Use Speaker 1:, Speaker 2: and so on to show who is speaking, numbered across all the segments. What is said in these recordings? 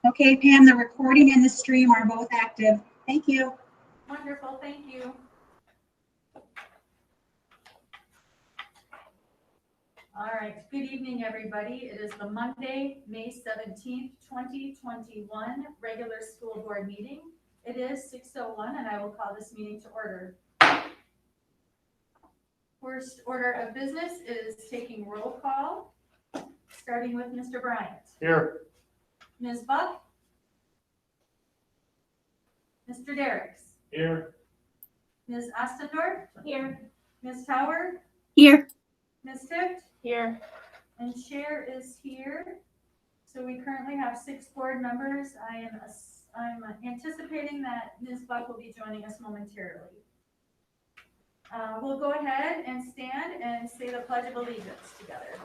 Speaker 1: Okay, Pam, the recording and the stream are both active. Thank you.
Speaker 2: Wonderful, thank you. All right, good evening, everybody. It is the Monday, May 17th, 2021 regular school board meeting. It is 6:01 and I will call this meeting to order. First order of business is taking roll call, starting with Mr. Bryant.
Speaker 3: Here.
Speaker 2: Ms. Buck. Mr. Derricks.
Speaker 3: Here.
Speaker 2: Ms. Ostendorf. Here. Ms. Tower.
Speaker 1: Here.
Speaker 2: Ms. Tift.
Speaker 4: Here.
Speaker 2: And Chair is here. So we currently have 6 board members. I'm anticipating that Ms. Buck will be joining us momentarily. We'll go ahead and stand and say the Pledge of Allegiance together.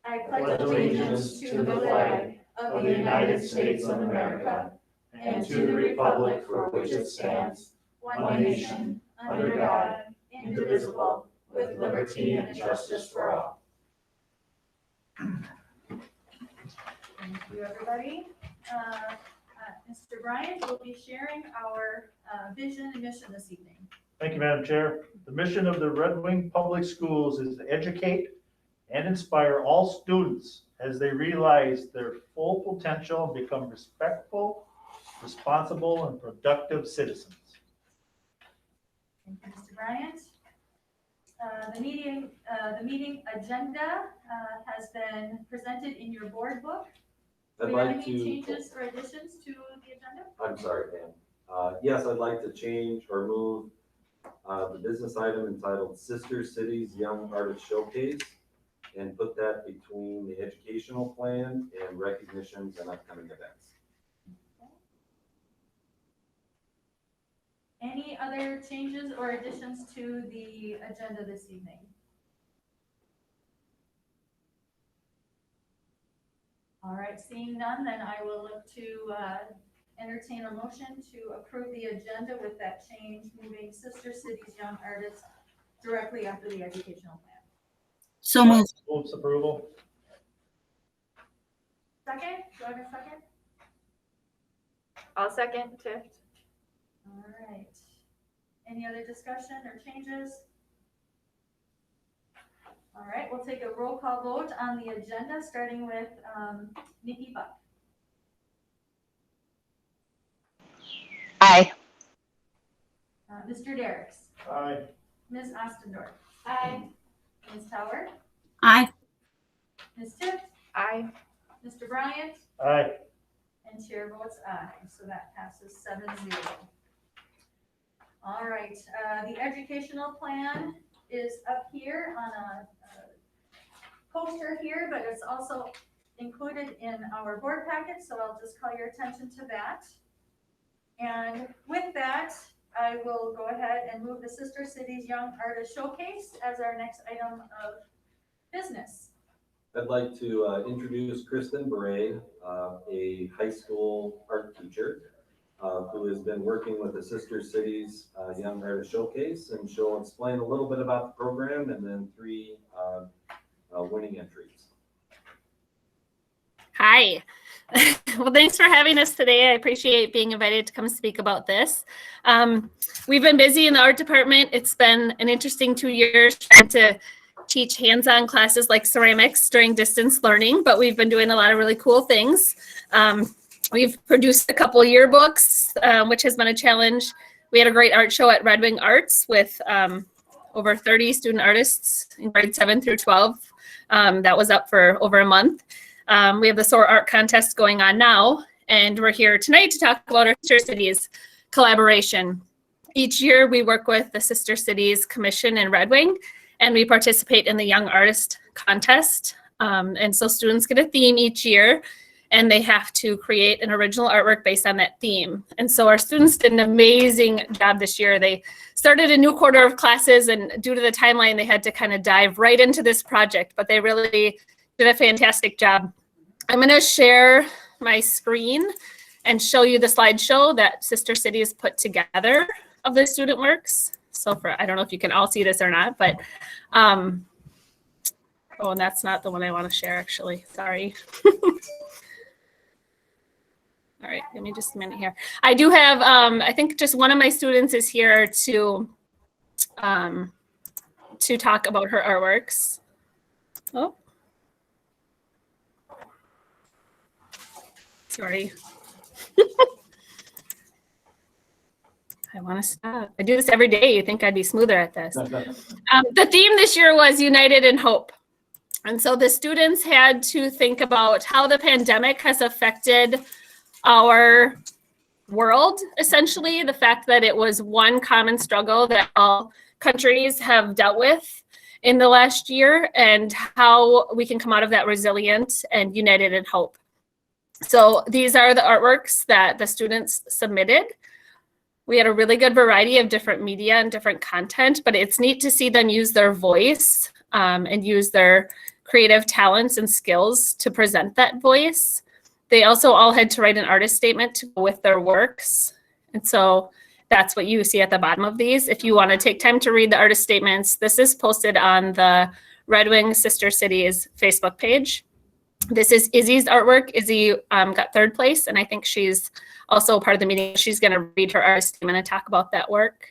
Speaker 2: I pledge allegiance to the flag of the United States of America and to the republic for which it stands, one nation, under God, indivisible, with liberty and justice for all. Thank you, everybody. Mr. Bryant will be sharing our vision and mission this evening.
Speaker 3: Thank you, Madam Chair. The mission of the Red Wing Public Schools is to educate and inspire all students as they realize their full potential and become respectful, responsible, and productive citizens.
Speaker 2: Thank you, Mr. Bryant. The meeting agenda has been presented in your board book. Do we have any changes or additions to the agenda?
Speaker 5: I'm sorry, Dan. Yes, I'd like to change or move the business item entitled Sister Cities Young Artist Showcase and put that between the educational plan and recognitions and upcoming events.
Speaker 2: Any other changes or additions to the agenda this evening? All right, seeing none, then I will look to entertain a motion to approve the agenda with that change, moving Sister Cities Young Artists directly after the educational plan.
Speaker 1: So moved.
Speaker 3: Moves approval.
Speaker 2: Second, do I have a second?
Speaker 4: I'll second Tift.
Speaker 2: All right. Any other discussion or changes? All right, we'll take a roll call vote on the agenda, starting with Nikki Buck.
Speaker 6: Aye.
Speaker 2: Mr. Derricks.
Speaker 3: Aye.
Speaker 2: Ms. Ostendorf. Aye. Ms. Tower.
Speaker 1: Aye.
Speaker 2: Ms. Tift.
Speaker 4: Aye.
Speaker 2: Mr. Bryant.
Speaker 3: Aye.
Speaker 2: And Chair votes aye, so that passes 7-0. All right, the educational plan is up here on a poster here, but it's also included in our board packet, so I'll just call your attention to that. And with that, I will go ahead and move the Sister Cities Young Artist Showcase as our next item of business.
Speaker 5: I'd like to introduce Kristen Bray, a high school art teacher who has been working with the Sister Cities Young Artist Showcase, and she'll explain a little bit about the program and then 3 winning entries.
Speaker 7: Hi. Well, thanks for having us today. I appreciate being invited to come speak about this. We've been busy in the art department. It's been an interesting 2 years trying to teach hands-on classes like ceramics during distance learning, but we've been doing a lot of really cool things. We've produced a couple yearbooks, which has been a challenge. We had a great art show at Red Wing Arts with over 30 student artists in grade 7 through 12. That was up for over a month. We have the SOAR Art Contest going on now, and we're here tonight to talk about our Sister Cities collaboration. Each year we work with the Sister Cities Commission in Red Wing, and we participate in the Young Artist Contest. And so students get a theme each year, and they have to create an original artwork based on that theme. And so our students did an amazing job this year. They started a new quarter of classes, and due to the timeline, they had to kind of dive right into this project, but they really did a fantastic job. I'm gonna share my screen and show you the slideshow that Sister Cities put together of the student works. So I don't know if you can all see this or not, but Oh, and that's not the one I want to share, actually. Sorry. All right, give me just a minute here. I do have, I think just one of my students is here to talk about her artworks. Oh. Sorry. I want to stop. I do this every day. You think I'd be smoother at this. The theme this year was United in Hope. And so the students had to think about how the pandemic has affected our world, essentially. The fact that it was one common struggle that all countries have dealt with in the last year, and how we can come out of that resilient and united in hope. So these are the artworks that the students submitted. We had a really good variety of different media and different content, but it's neat to see them use their voice and use their creative talents and skills to present that voice. They also all had to write an artist statement to go with their works. And so that's what you see at the bottom of these. If you want to take time to read the artist statements, this is posted on the Red Wing Sister Cities Facebook page. This is Izzy's artwork. Izzy got third place, and I think she's also part of the meeting. She's going to read her artist statement and talk about that work.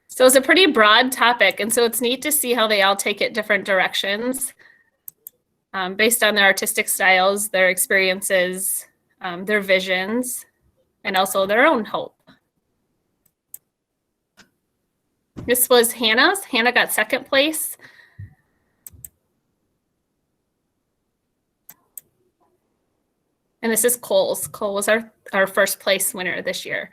Speaker 7: So it's a pretty broad topic, and so it's neat to see how they all take it different directions based on their artistic styles, their experiences, their visions, and also their own hope. This was Hannah's. Hannah got second place. And this is Cole's. Cole was our first place winner this year.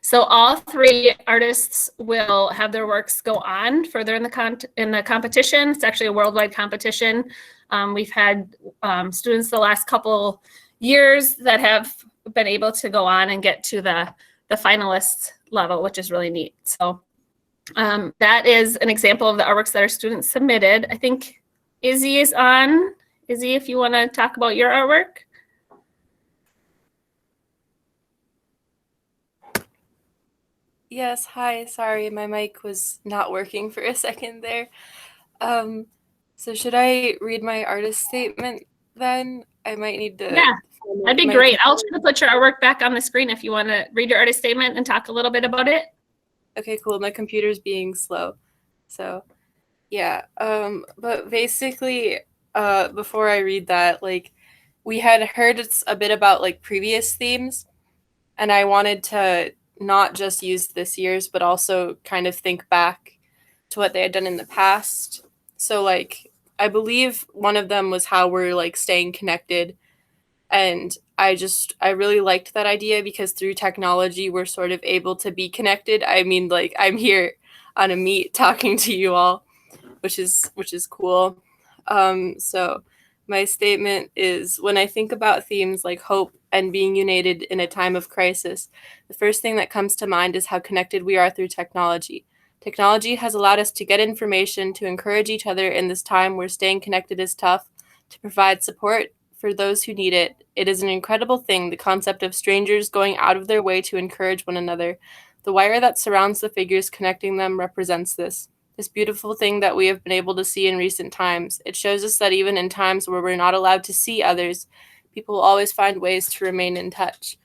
Speaker 7: So all three artists will have their works go on further in the competition. It's actually a worldwide competition. We've had students the last couple years that have been able to go on and get to the finalist level, which is really neat. So that is an example of the artworks that our students submitted. I think Izzy is on. Izzy, if you want to talk about your artwork.
Speaker 4: Yes, hi. Sorry, my mic was not working for a second there. So should I read my artist statement then? I might need to.
Speaker 7: Yeah, that'd be great. I'll try to put your artwork back on the screen if you want to read your artist statement and talk a little bit about it.
Speaker 4: Okay, cool. My computer's being slow. So, yeah. But basically, before I read that, like, we had heard a bit about like previous themes, and I wanted to not just use this year's, but also kind of think back to what they had done in the past. So like, I believe one of them was how we're like staying connected. And I really liked that idea because through technology, we're sort of able to be connected. I mean, like I'm here on a meet talking to you all, which is cool. So my statement is, when I think about themes like hope and being united in a time of crisis, the first thing that comes to mind is how connected we are through technology. Technology has allowed us to get information, to encourage each other in this time where staying connected is tough, to provide support for those who need it. It is an incredible thing, the concept of strangers going out of their way to encourage one another. The wire that surrounds the figures connecting them represents this beautiful thing that we have been able to see in recent times. It shows us that even in times where we're not allowed to see others, people will always find ways to remain in touch.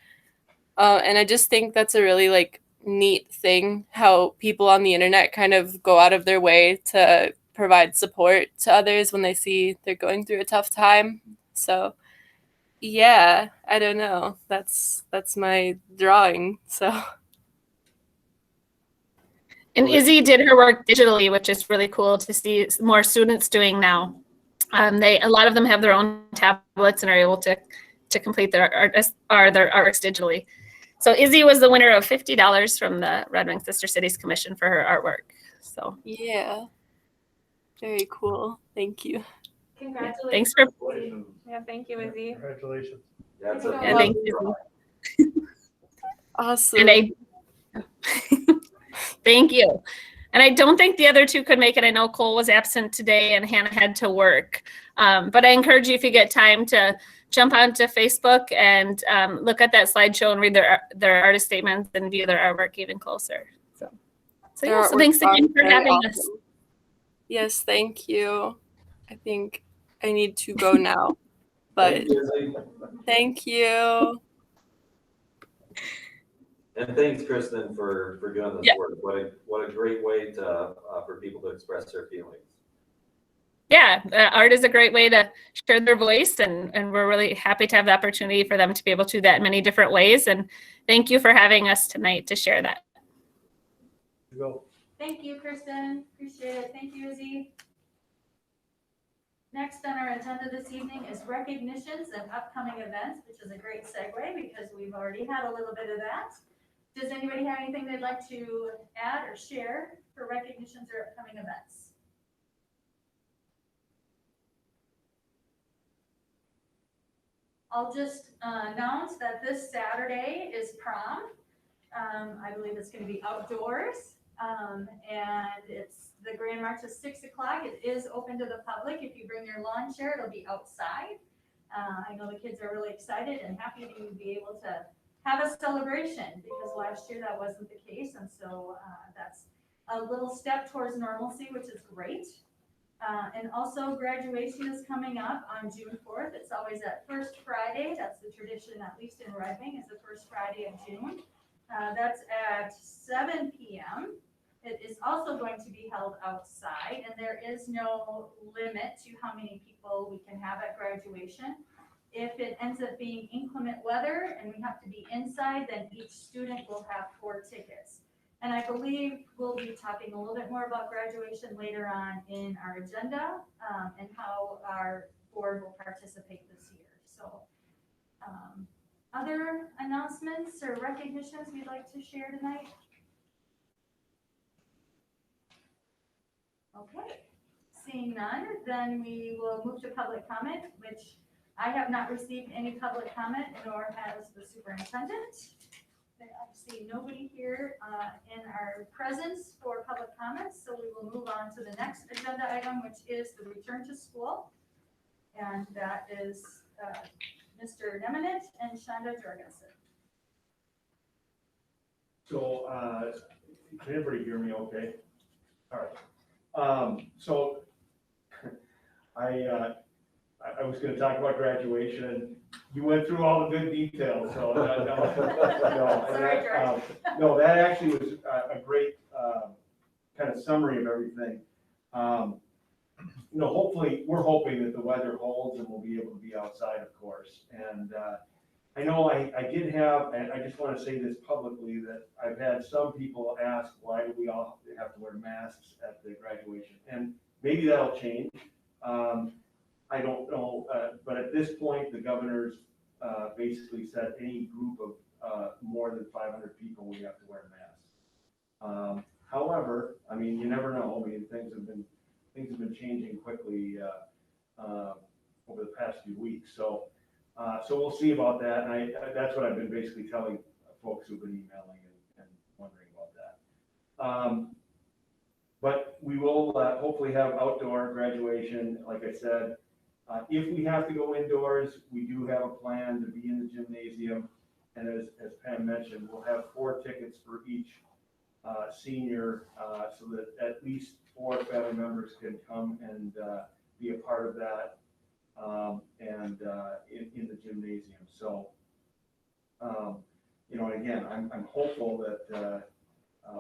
Speaker 4: And I just think that's a really like neat thing, how people on the internet kind of go out of their way to provide support to others when they see they're going through a tough time. So yeah, I don't know. That's my drawing. So.
Speaker 7: And Izzy did her work digitally, which is really cool to see more students doing now. A lot of them have their own tablets and are able to complete their artworks digitally. So Izzy was the winner of $50 from the Red Wing Sister Cities Commission for her artwork. So
Speaker 4: Yeah, very cool. Thank you.
Speaker 2: Congratulations.
Speaker 7: Thanks for.
Speaker 2: Yeah, thank you, Izzy.
Speaker 3: Congratulations.
Speaker 5: That's
Speaker 2: Yeah,
Speaker 7: Yeah, thank you.
Speaker 4: Awesome.
Speaker 7: And thank you. And I don't think the other two could make it. I know Cole was absent today and Hannah had to work. But I encourage you, if you get time, to jump onto Facebook and look at that slideshow and read their artist statements and view their artwork even closer. So
Speaker 4: Their
Speaker 7: yeah, so
Speaker 4: artworks
Speaker 7: thanks
Speaker 4: are
Speaker 7: again for
Speaker 4: very
Speaker 7: having
Speaker 4: awesome.
Speaker 7: us.
Speaker 4: Yes, thank you. I think I need to go now, but
Speaker 5: Thank you, Izzy.
Speaker 4: thank you.
Speaker 5: And thanks, Kristen, for doing this
Speaker 7: Yeah.
Speaker 5: work. What a great way to for people to express their feelings.
Speaker 7: Yeah, art is a great way to share their voice, and we're really happy to have the opportunity for them to be able to do that in many different ways. And thank you for having us tonight to share that.
Speaker 3: Go.
Speaker 2: Thank you, Kristen. Appreciate it. Thank you, Izzy. Next on our agenda this evening is recognitions and upcoming events, which is a great segue because we've already had a little bit of that. Does anybody have anything they'd like to add or share for recognitions or upcoming events? I'll just announce that this Saturday is prom. I believe it's going to be outdoors, and the Grand March is 6 o'clock. It is open to the public. If you bring your lawn chair, it'll be outside. I know the kids are really excited and happy to be able to have a celebration because last year that wasn't the case, and so that's a little step towards normalcy, which is great. And also graduation is coming up on June 4th. It's always that first Friday. That's the tradition, at least in Red Wing, is the first Friday of June. That's at 7 p.m. It is also going to be held outside, and there is no limit to how many people we can have at graduation. If it ends up being inclement weather and we have to be inside, then each student will have 4 tickets. And I believe we'll be talking a little bit more about graduation later on in our agenda and how our board will participate this year. So other announcements or recognitions you'd like to share tonight? Okay, seeing none, then we will move to public comment, which I have not received any public comment, nor has the superintendent. I see nobody here in our presence for public comments, so we will move on to the next agenda item, which is the return to school. And that is Mr. Nemenit and Shonda Jorgensen.
Speaker 6: So, can everybody hear me okay? All right. So, I was gonna talk about graduation. You went through all the good details, so
Speaker 2: Sorry, George.
Speaker 6: no, that actually was a great kind of summary of everything. Hopefully, we're hoping that the weather holds and we'll be able to be outside, of course. And I know I did have, and I just want to say this publicly, that I've had some people ask, why do we all have to wear masks at the graduation? And maybe that'll change. I don't know, but at this point, the governor's basically said any group of more than 500 people, we have to wear masks. However, I mean, you never know. I mean, things have been changing quickly over the past few weeks. So we'll see about that. And that's what I've been basically telling folks who've been emailing and wondering about that. But we will hopefully have outdoor graduation, like I said. If we have to go indoors, we do have a plan to be in the gymnasium. And as Pam mentioned, we'll have 4 tickets for each senior so that at least 4 family members can come and be a part of that in the gymnasium. So, again, I'm hopeful that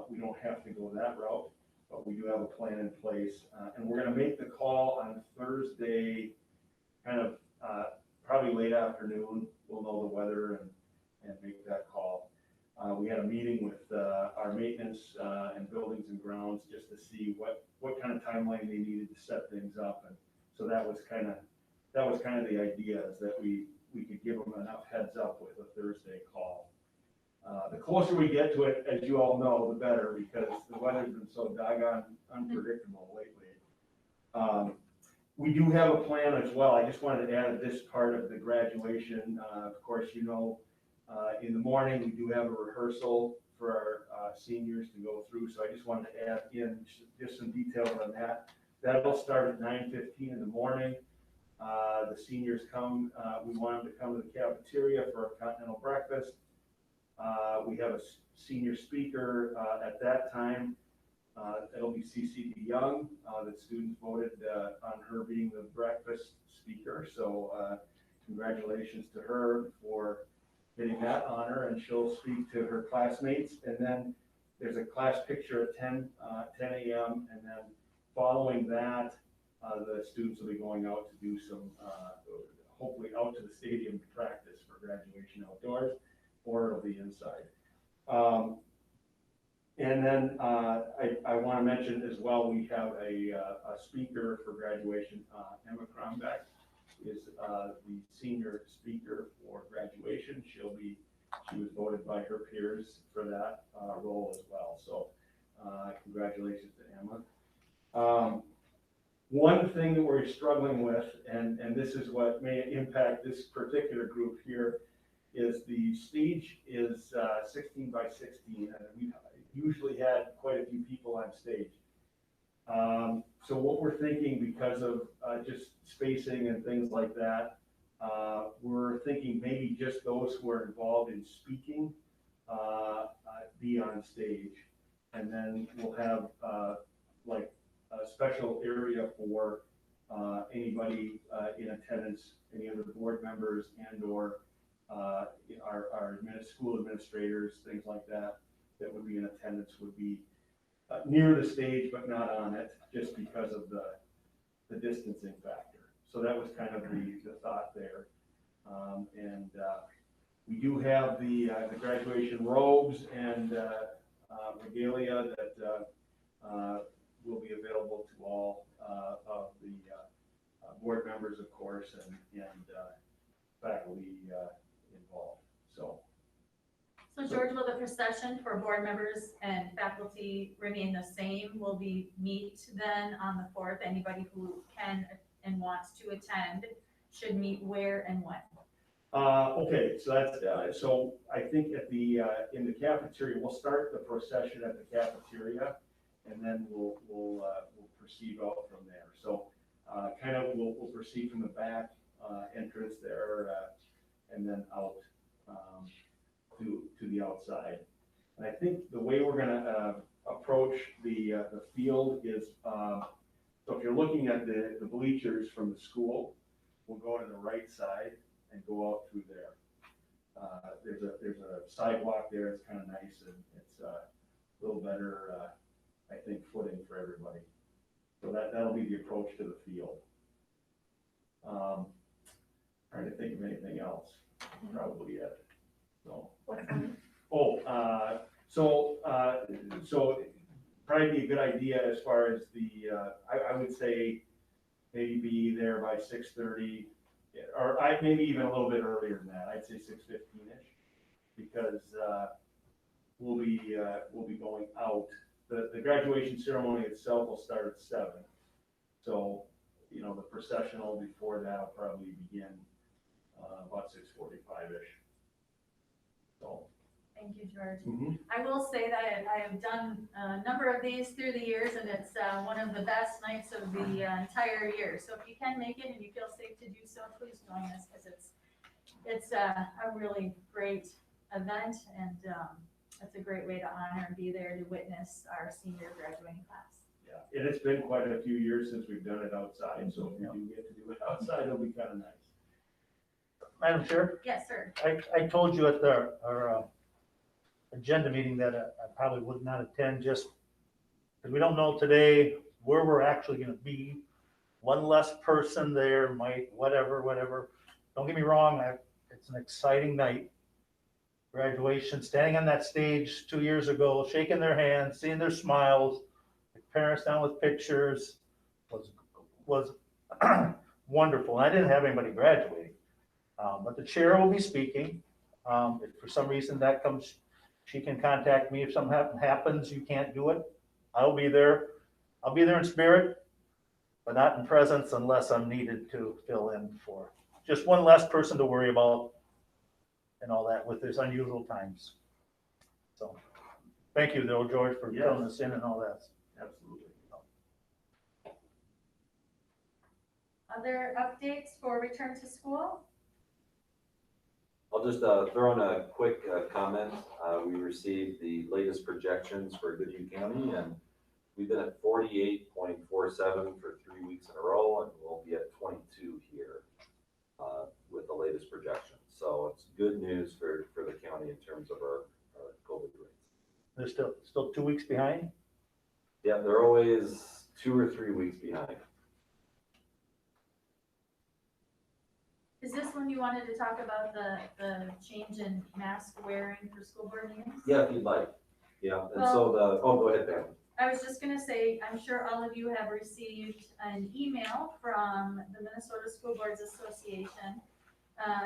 Speaker 6: we don't have to go that route, but we do have a plan in place. And we're going to make the call on Thursday, kind of probably late afternoon. We'll know the weather and make that call. We had a meeting with our maintenance and buildings and grounds just to see what kind of timeline they needed to set things up. And so that was kind of the idea, is that we could give them enough heads up with a Thursday call. The closer we get to it, as you all know, the better, because the weather's been so doggone unpredictable lately. We do have a plan as well. I just wanted to add this part of the graduation. Of course, in the morning, we do have a rehearsal for our seniors to go through. So I just wanted to add in just some details on that. That'll start at 9:15 in the morning. The seniors come, we want them to come to the cafeteria for a continental breakfast. We have a senior speaker at that time. It'll be CC DeYoung. The students voted on her being the breakfast speaker. So congratulations to her for getting that honor, and she'll speak to her classmates. And then there's a class picture at 10 a.m. And then following that, the students will be going out to do some, hopefully out to the stadium to practice for graduation outdoors, or it'll be inside. And then I want to mention as well, we have a speaker for graduation. Emma Crombeck is the senior speaker for graduation. She was voted by her peers for that role as well. So congratulations to Emma. One thing that we're struggling with, and this is what may impact this particular group here, is the stage is 16 by 16, and we've usually had quite a few people on stage. So what we're thinking, because of just spacing and things like that, we're thinking maybe just those who are involved in speaking be on stage, and then we'll have like a special area for anybody in attendance, any of the board members and or our school administrators, things like that, that would be in attendance would be near the stage but not on it, just because of the distancing factor. So that was kind of the thought there. And we do have the graduation robes and regalia that will be available to all of the board members, of course, and faculty involved. So
Speaker 2: George, will the procession for board members and faculty remain the same? Will we meet then on the 4th? Anybody who can and wants to attend should meet where and when?
Speaker 6: Okay, so that's so I think at the in the cafeteria, we'll start the procession at the cafeteria, and then we'll proceed out from there. So kind of we'll proceed from the back entrance there, and then out to the outside. And I think the way we're gonna approach the field is, so if you're looking at the bleachers from the school, we'll go to the right side and go out through there. There's a sidewalk there. It's kind of nice, and it's a little better, I think, footing for everybody. So that'll be the approach to the field. Trying to think of anything else. Probably it. So. So probably be a good idea as far as the, I would say maybe be there by 6:30, or maybe even a little bit earlier than that. I'd say 6:15-ish, because we'll be going out. The graduation ceremony itself will start at 7. So, you know, the processional before that will probably begin about 6:45-ish. So.
Speaker 2: Thank you, George.
Speaker 6: Mm-hmm.
Speaker 2: I will say that I have done a number of these through the years, and it's one of the best nights of the entire year. So if you can make it and you feel safe to do so, please join us, because it's a really great event, and it's a great way to honor and be there to witness our senior graduating class.
Speaker 6: Yeah, and it's been quite a few years since we've done it outside, so if we do get to do it outside, it'll be kind of nice.
Speaker 3: Madam Chair,
Speaker 2: Yes, sir.
Speaker 3: I told you at our agenda meeting that I probably would not attend, just because we don't know today where we're actually going to be. One less person there might, whatever. Don't get me wrong, it's an exciting night. Graduation, standing on that stage 2 years ago, shaking their hands, seeing their smiles, the parents down with pictures was wonderful. And I didn't have anybody graduating, but the chair will be speaking. If for some reason that comes, she can contact me. If something happens, you can't do it, I'll be there. I'll be there in spirit, but not in presence unless I'm needed to fill in for just one less person to worry about and all that with this unusual times. So thank you though, George, for filling us in and all that.
Speaker 6: Absolutely.
Speaker 2: Other updates for return to school?
Speaker 5: I'll just throw in a quick comment. We received the latest projections for Goodhue County, and we've been at 48.47 for 3 weeks in a row, and we'll be at 22 here with the latest projections. So it's good news for the county in terms of our COVID rates.
Speaker 3: They're still 2 weeks behind?
Speaker 5: Yeah, they're always 2 or 3 weeks behind.
Speaker 2: Is this when you wanted to talk about the change in mask wearing for school board meetings?
Speaker 5: Yeah, if you'd like. Yeah, and so go ahead, Pam.
Speaker 2: I was just gonna say, I'm sure all of you have received an email from the Minnesota School Boards Association.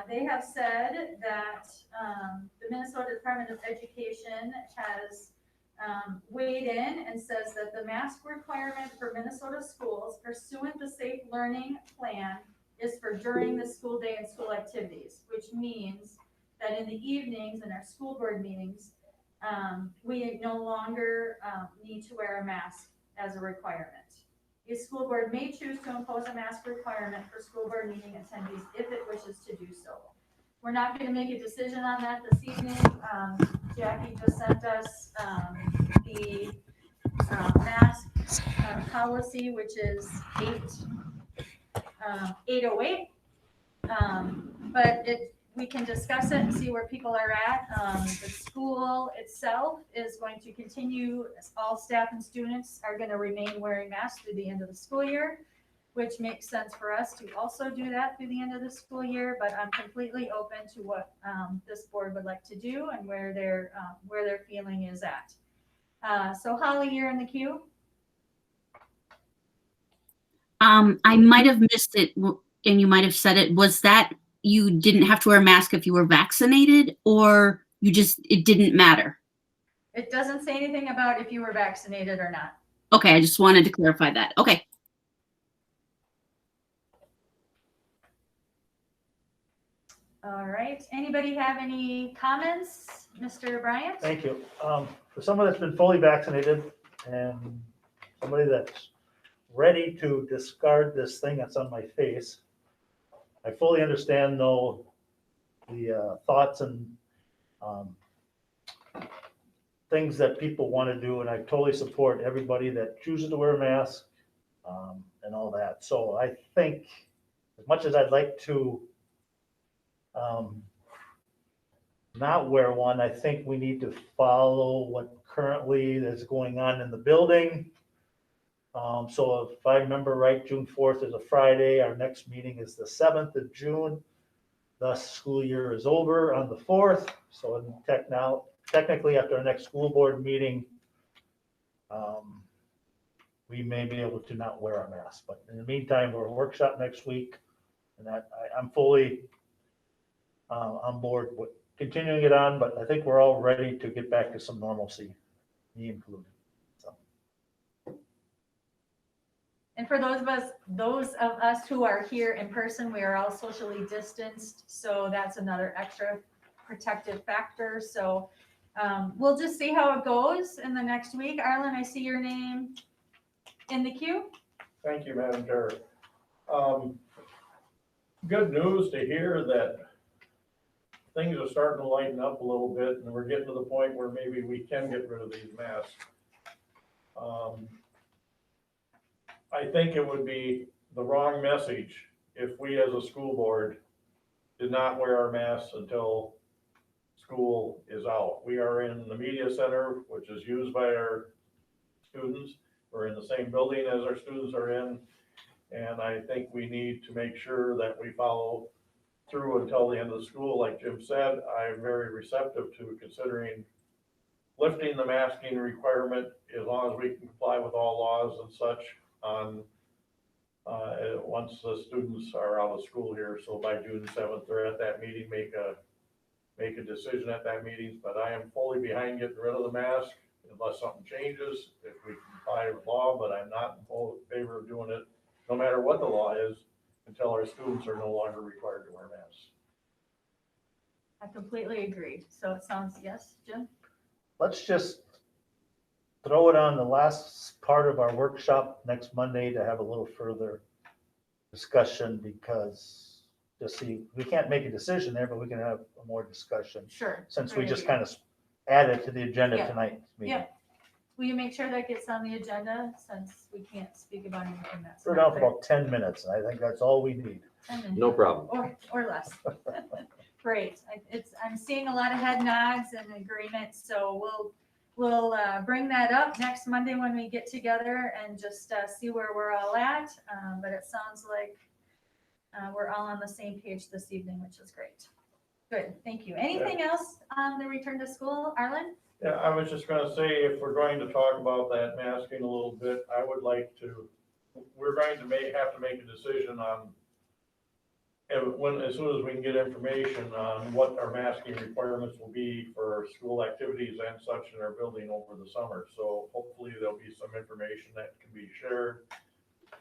Speaker 2: They have said that the Minnesota Department of Education has weighed in and says that the mask requirement for Minnesota schools pursuant to Safe Learning Plan is for during the school day and school activities, which means that in the evenings in our school board meetings, we no longer need to wear a mask as a requirement. A school board may choose to impose a mask requirement for school board meeting attendees if it wishes to do so. We're not going to make a decision on that this evening. Jackie just sent us the mask policy, which is 808. But we can discuss it and see where people are at. The school itself is going to continue, all staff and students are going to remain wearing masks through the end of the school year, which makes sense for us to also do that through the end of the school year, but I'm completely open to what this board would like to do and where their feeling is at. So Holly, you're in the queue.
Speaker 8: I might have missed it, and you might have said it. Was that you didn't have to wear a mask if you were vaccinated, or it didn't matter?
Speaker 2: It doesn't say anything about if you were vaccinated or not.
Speaker 8: Okay, I just wanted to clarify that. Okay.
Speaker 2: All right. Anybody have any comments? Mr. Bryant?
Speaker 3: Thank you. For someone that's been fully vaccinated and somebody that's ready to discard this thing that's on my face, I fully understand though the thoughts and things that people want to do, and I totally support everybody that chooses to wear a mask and all that. So I think as much as I'd like to not wear one, I think we need to follow what currently is going on in the building. So if I remember right, June 4th is a Friday. Our next meeting is the 7th of June. The school year is over on the 4th. So technically after our next school board meeting, we may be able to not wear a mask. But in the meantime, we're a workshop next week, and I'm fully on board with continuing it on, but I think we're all ready to get back to some normalcy, me included.
Speaker 2: And for those of us who are here in person, we are all socially distanced. So that's another extra protective factor. So we'll just see how it goes in the next week. Arlen, I see your name in the queue.
Speaker 6: Thank you, Madam Chair. Good news to hear that things are starting to lighten up a little bit, and we're getting to the point where maybe we can get rid of these masks. I think it would be the wrong message if we as a school board did not wear our masks until school is out. We are in the media center, which is used by our students. We're in the same building as our students are in. And I think we need to make sure that we follow through until the end of the school. Like Jim said, I'm very receptive to considering lifting the masking requirement as long as we can comply with all laws and such on once the students are out of school here. So by June 7th, they're at that meeting, make a decision at that meeting. But I am fully behind getting rid of the mask unless something changes, if we comply with law, but I'm not in full favor of doing it, no matter what the law is, until our students are no longer required to wear masks.
Speaker 2: I completely agree. So it sounds, yes, Jim?
Speaker 3: Let's just throw it on the last part of our workshop next Monday to have a little further discussion because to see, we can't make a decision there, but we can have a more discussion
Speaker 2: Sure.
Speaker 3: since we
Speaker 2: Great
Speaker 3: just
Speaker 2: idea.
Speaker 3: kind of added to the agenda
Speaker 2: Yeah.
Speaker 3: tonight. meeting.
Speaker 2: Yeah. Will you make sure that gets on the agenda since we can't speak about anything that's.
Speaker 3: We're
Speaker 2: not
Speaker 3: down for
Speaker 2: there?
Speaker 3: about 10 minutes, and I think that's all we need.
Speaker 2: 10 minutes.
Speaker 5: No problem.
Speaker 2: Or less. Great. I'm seeing a lot of head nods and agreement, so we'll bring that up next Monday when we get together and just see where we're all at. But it sounds like we're all on the same page this evening, which is great. Good, thank you. Anything else on the return to school, Arlen?
Speaker 9: Yeah, I was just gonna say, if we're going to talk about that masking a little bit, I would like to, we're going to have to make a decision on as soon as we can get information on what our masking requirements will be for school activities and such in our building over the summer. So hopefully there'll be some information that can be shared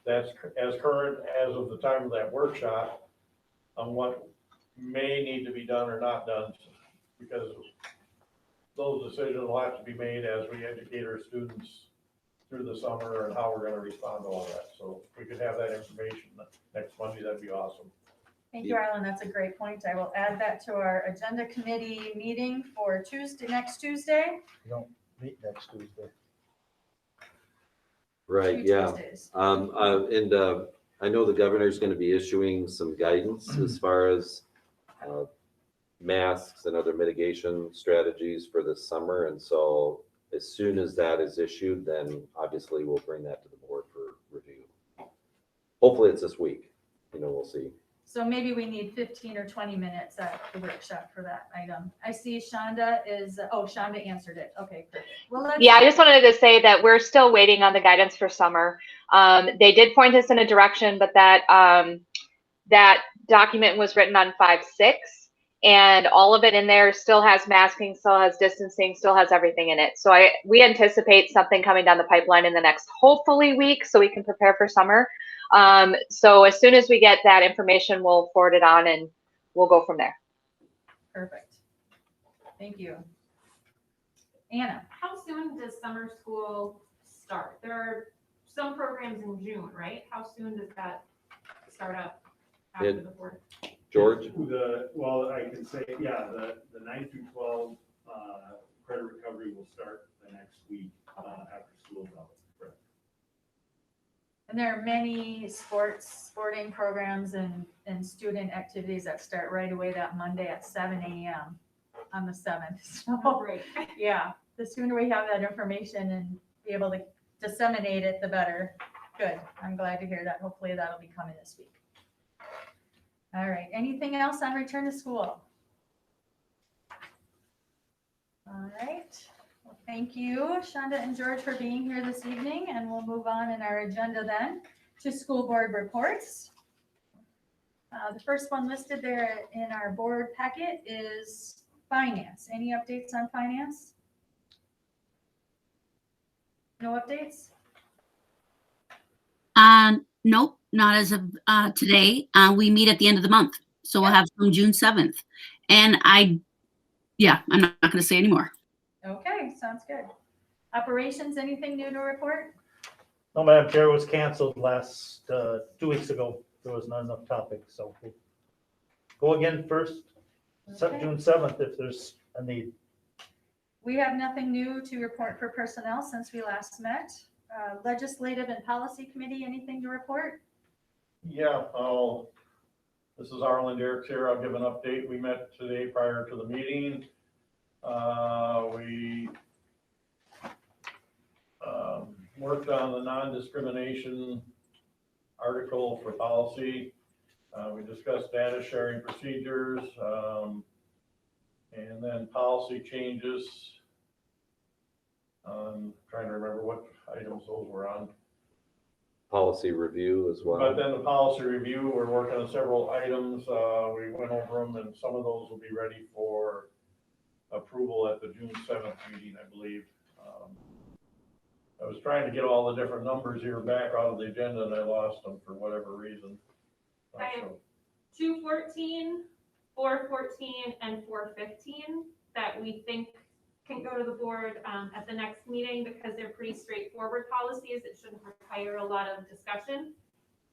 Speaker 9: that's as current as of the time of that workshop on what may need to be done or not done, because those decisions will have to be made as we educate our students through the summer and how we're gonna respond to all that. So if we could have that information next Monday, that'd be awesome.
Speaker 2: Thank you, Arlen. That's a great point. I will add that to our agenda committee meeting for next Tuesday.
Speaker 3: We don't meet next Tuesday.
Speaker 5: Right,
Speaker 2: Two
Speaker 5: yeah.
Speaker 2: Tuesdays.
Speaker 5: And I know the governor's gonna be issuing some guidance as far as masks and other mitigation strategies for this summer. And so as soon as that is issued, then obviously we'll bring that to the board for review. Hopefully it's this week, we'll see.
Speaker 2: So maybe we need 15 or 20 minutes at the workshop for that item. I see Shonda Shonda answered it. Okay, perfect. Well,
Speaker 10: Yeah, I just wanted to say that we're still waiting on the guidance for summer. They did point us in a direction, but that document was written on 5/6, and all of it in there still has masking, still has distancing, still has everything in it. So we anticipate something coming down the pipeline in the next, hopefully, week, so we can prepare for summer. So as soon as we get that information, we'll forward it on and we'll go from there.
Speaker 2: Perfect. Thank you. Anna,
Speaker 11: How soon does summer school start? There are some programs in June, right? How soon does that start up after the board?
Speaker 5: George?
Speaker 6: Well, I can say, yeah, the 9 through 12 credit recovery will start the next week after school's out. Correct.
Speaker 2: and there are many sporting programs and student activities that start right away that Monday at 7 a.m. on the 7th. So,
Speaker 11: Great.
Speaker 2: yeah, the sooner we have that information and be able to disseminate it, the better. Good. I'm glad to hear that. Hopefully that'll be coming this week. All right. Anything else on return to school? All right. Well, thank you, Shonda and George, for being here this evening, and we'll move on in our agenda then to school board reports. The first one listed there in our board packet is finance. Any updates on finance? No updates?
Speaker 8: Nope, not as of today. We meet at the end of the month, so we'll have from June 7th. And I'm not going to say anymore.
Speaker 2: Okay, sounds good. Operations, anything new to report?
Speaker 3: No, Madam Chair, it was canceled last 2 weeks ago. There was not enough topics, so we'll go again first,
Speaker 2: Okay.
Speaker 3: June 7th, if there's a need.
Speaker 2: We have nothing new to report for personnel since we last met. Legislative and Policy Committee, anything to report?
Speaker 9: Yeah, this is Arlen Derricks here. I'll give an update. We met today prior to the meeting. We worked on the non-discrimination article for policy. We discussed data sharing procedures, and then policy changes. Trying to remember what items those were on.
Speaker 5: Policy review as well.
Speaker 9: But then the policy review, we're working on several items. We went over them, and some of those will be ready for approval at the June 7th meeting, I believe. I was trying to get all the different numbers here back out of the agenda, and I lost them for whatever reason.
Speaker 11: I have 214, 414, and 415 that we think can go to the board at the next meeting because they're pretty straightforward policies. It shouldn't require a lot of discussion.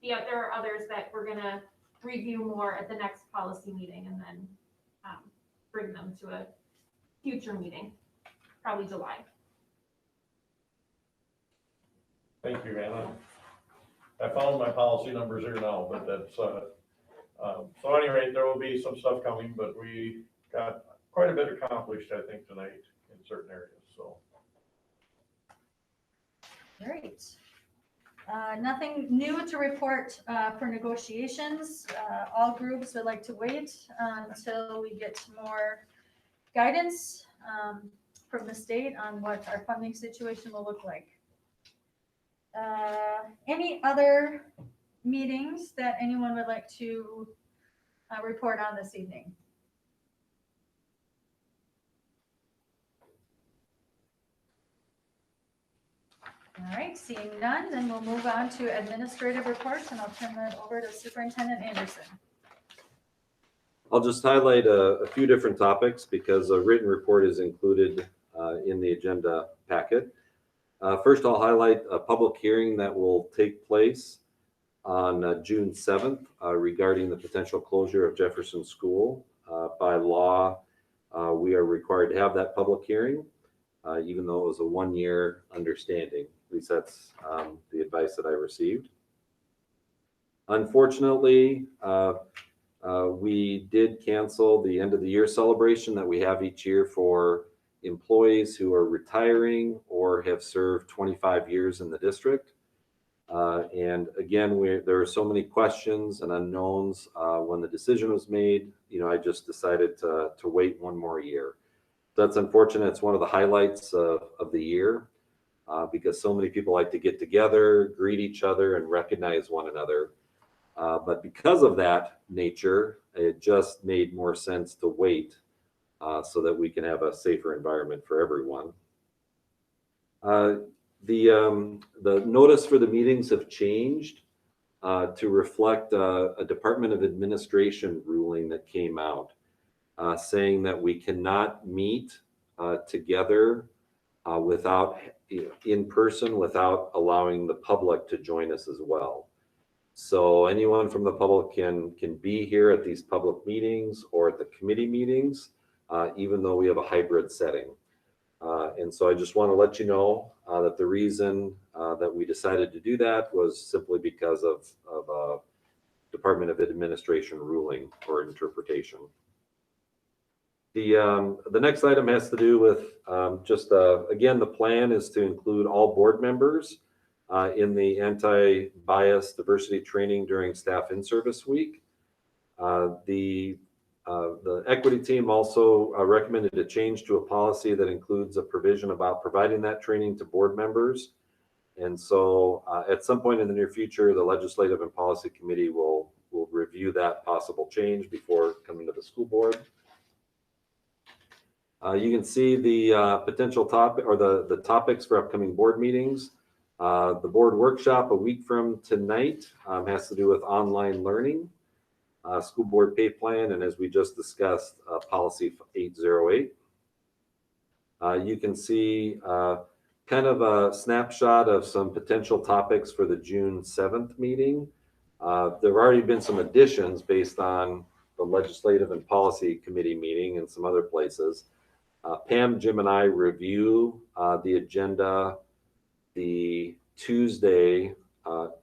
Speaker 11: there are others that we're gonna review more at the next policy meeting and then bring them to a future meeting, probably July.
Speaker 9: Thank you, Anna. I found my policy numbers here now, but that's, so anyway, there will be some stuff coming, but we got quite a bit accomplished, I think, tonight in certain areas, so.
Speaker 2: Great. Nothing new to report for negotiations. All groups would like to wait until we get more guidance from the state on what our funding situation will look like. Any other meetings that anyone would like to report on this evening? All right, seeing none, then we'll move on to administrative reports, and I'll turn that over to Superintendent Anderson.
Speaker 5: I'll just highlight a few different topics because a written report is included in the agenda packet. First, I'll highlight a public hearing that will take place on June 7th regarding the potential closure of Jefferson School. By law, we are required to have that public hearing, even though it was a one-year understanding. At least that's the advice that I received. Unfortunately, we did cancel the end of the year celebration that we have each year for employees who are retiring or have served 25 years in the district. And again, there are so many questions and unknowns when the decision was made. I just decided to wait one more year. That's unfortunate. It's one of the highlights of the year because so many people like to get together, greet each other, and recognize one another. But because of that nature, it just made more sense to wait so that we can have a safer environment for everyone. The notice for the meetings have changed to reflect a Department of Administration ruling that came out saying that we cannot meet together without in person without allowing the public to join us as well. So anyone from the public can be here at these public meetings or at the committee meetings, even though we have a hybrid setting. And so I just want to let you know that the reason that we decided to do that was simply because of a Department of Administration ruling or interpretation. The next item has to do with again, the plan is to include all board members in the anti-bias diversity training during staff in-service week. The equity team also recommended a change to a policy that includes a provision about providing that training to board members. And so at some point in the near future, the Legislative and Policy Committee will review that possible change before coming to the school board. You can see the potential topic or the topics for upcoming board meetings. The board workshop a week from tonight has to do with online learning, school board pay plan, and as we just discussed, policy 808. You can see kind of a snapshot of some potential topics for the June 7th meeting. There have already been some additions based on the Legislative and Policy Committee meeting and some other places. Pam, Jim, and I review the agenda the Tuesday,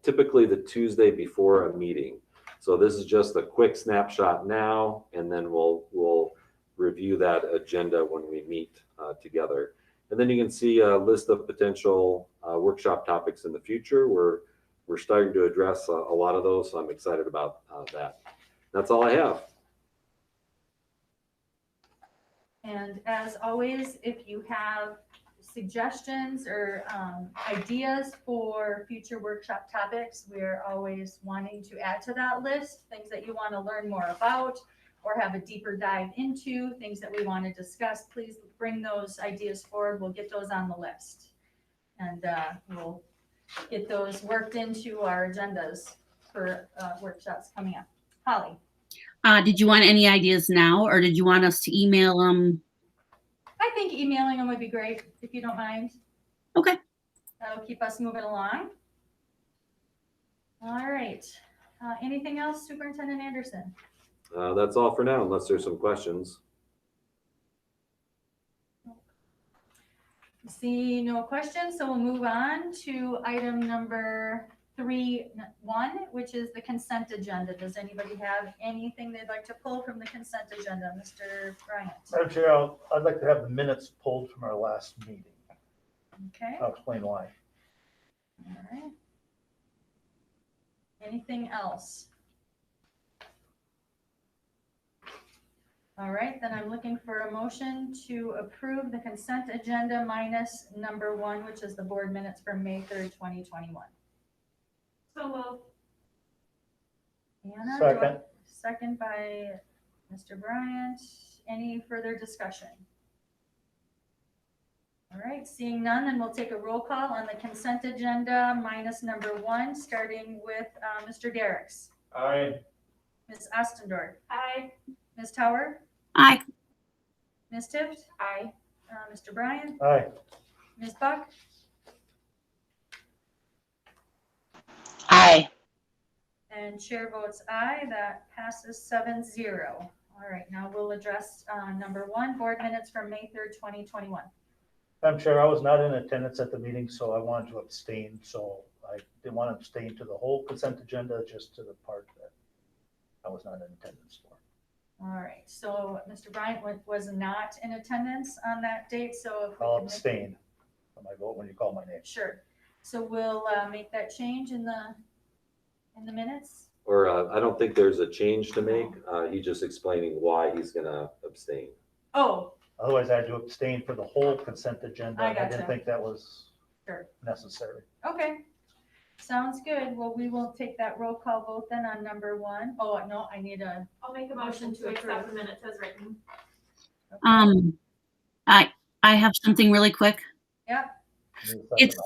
Speaker 5: typically the Tuesday before a meeting. So this is just a quick snapshot now, and then we'll review that agenda when we meet together. And then you can see a list of potential workshop topics in the future. We're starting to address a lot of those, so I'm excited about that. That's all I have.
Speaker 2: And as always, if you have suggestions or ideas for future workshop topics, we're always wanting to add to that list, things that you want to learn more about or have a deeper dive into, things that we want to discuss. Please bring those ideas forward. We'll get those on the list. And we'll get those worked into our agendas for workshops coming up. Holly.
Speaker 8: Did you want any ideas now, or did you want us to email them?
Speaker 2: I think emailing them would be great, if you don't mind.
Speaker 8: Okay.
Speaker 2: That'll keep us moving along. All right. Anything else, Superintendent Anderson?
Speaker 5: That's all for now, unless there's some questions.
Speaker 2: See no questions, so we'll move on to item number 3.1, which is the consent agenda. Does anybody have anything they'd like to pull from the consent agenda? Mr. Bryant?
Speaker 3: Madam Chair, I'd like to have the minutes pulled from our last meeting.
Speaker 2: Okay,
Speaker 3: I'll explain why.
Speaker 2: all right. Anything else? All right, then I'm looking for a motion to approve the consent agenda minus number 1, which is the board minutes for May 3rd, 2021.
Speaker 11: So moved.
Speaker 2: Anna, do I-
Speaker 3: Second.
Speaker 2: Second by Mr. Bryant. Any further discussion? All right, seeing none, then we'll take a roll call on the consent agenda minus number 1, starting with Mr. Derricks,
Speaker 9: Aye.
Speaker 2: Ms. Ostendorf,
Speaker 11: Aye.
Speaker 2: Ms. Tower,
Speaker 8: Aye.
Speaker 2: Ms. Tift,
Speaker 11: Aye.
Speaker 2: Mr. Bryant,
Speaker 3: Aye.
Speaker 2: Ms. Buck,
Speaker 10: Aye.
Speaker 2: and chair votes aye. That passes 7-0. All right, now we'll address number 1, board minutes from May 3rd, 2021.
Speaker 3: Madam Chair, I was not in attendance at the meeting, so I wanted to abstain. So I didn't want to abstain to the whole consent agenda, just to the part that I was not in attendance for.
Speaker 2: All right, so Mr. Bryant was not in attendance on that date, so if we
Speaker 3: I'll
Speaker 2: can make.
Speaker 3: abstain from my vote when you call my name.
Speaker 2: Sure, so we'll make that change in the minutes?
Speaker 5: Or I don't think there's a change to make. He's just explaining why he's gonna abstain.
Speaker 2: Oh,
Speaker 3: Otherwise, I had to abstain for the whole consent agenda.
Speaker 2: I
Speaker 3: I
Speaker 2: gotcha.
Speaker 3: didn't think that was
Speaker 2: Sure.
Speaker 3: necessary.
Speaker 2: okay, sounds good. Well, we will take that roll call vote then on number 1. Oh, no, I need a,
Speaker 11: I'll make a motion to accept the minutes as written.
Speaker 8: I have something really quick.
Speaker 2: yeah,
Speaker 8: It's-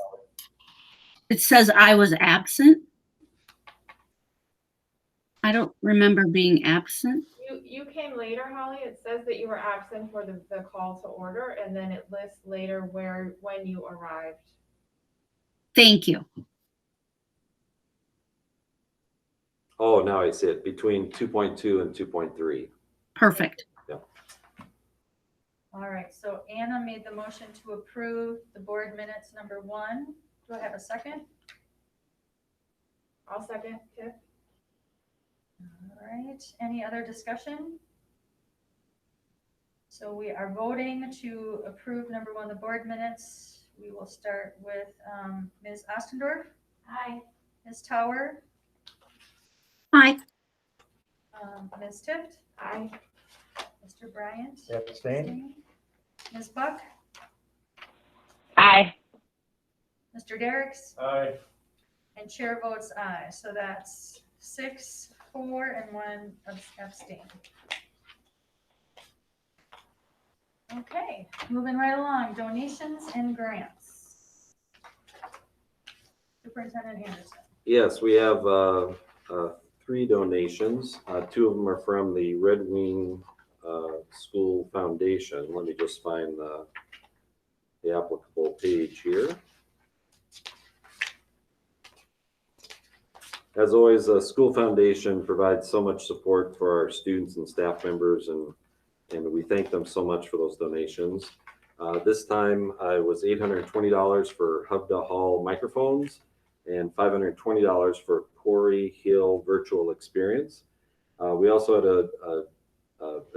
Speaker 8: It says I was absent. I don't remember being absent.
Speaker 12: You came later, Holly. It says that you were absent for the call to order, and then it lists later when you arrived.
Speaker 8: Thank you.
Speaker 5: Oh, now I see it, between 2.2 and 2.3.
Speaker 8: Perfect.
Speaker 2: all right, so Anna made the motion to approve the board minutes number 1. Do I have a second?
Speaker 12: I'll second, Tiff.
Speaker 2: All right, any other discussion? So we are voting to approve number 1, the board minutes. We will start with Ms. Ostendorf,
Speaker 11: Aye.
Speaker 2: Ms. Tower,
Speaker 8: Aye.
Speaker 2: Ms. Tift,
Speaker 12: Aye.
Speaker 2: Mr. Bryant.
Speaker 3: Abstain?
Speaker 2: Ms. Buck,
Speaker 10: Aye.
Speaker 2: Mr. Derricks,
Speaker 9: Aye.
Speaker 2: and chair votes aye. So that's 6, 4, and 1 abstain. Okay, moving right along, donations and grants. Superintendent Anderson.
Speaker 5: Yes, we have 3 donations. 2 of them are from the Red Wing School Foundation. Let me just find the applicable page here. As always, the school foundation provides so much support for our students and staff members, and we thank them so much for those donations. This time it was $820 for Hubda Hall microphones and $520 for Corey Hill virtual experience. We also had a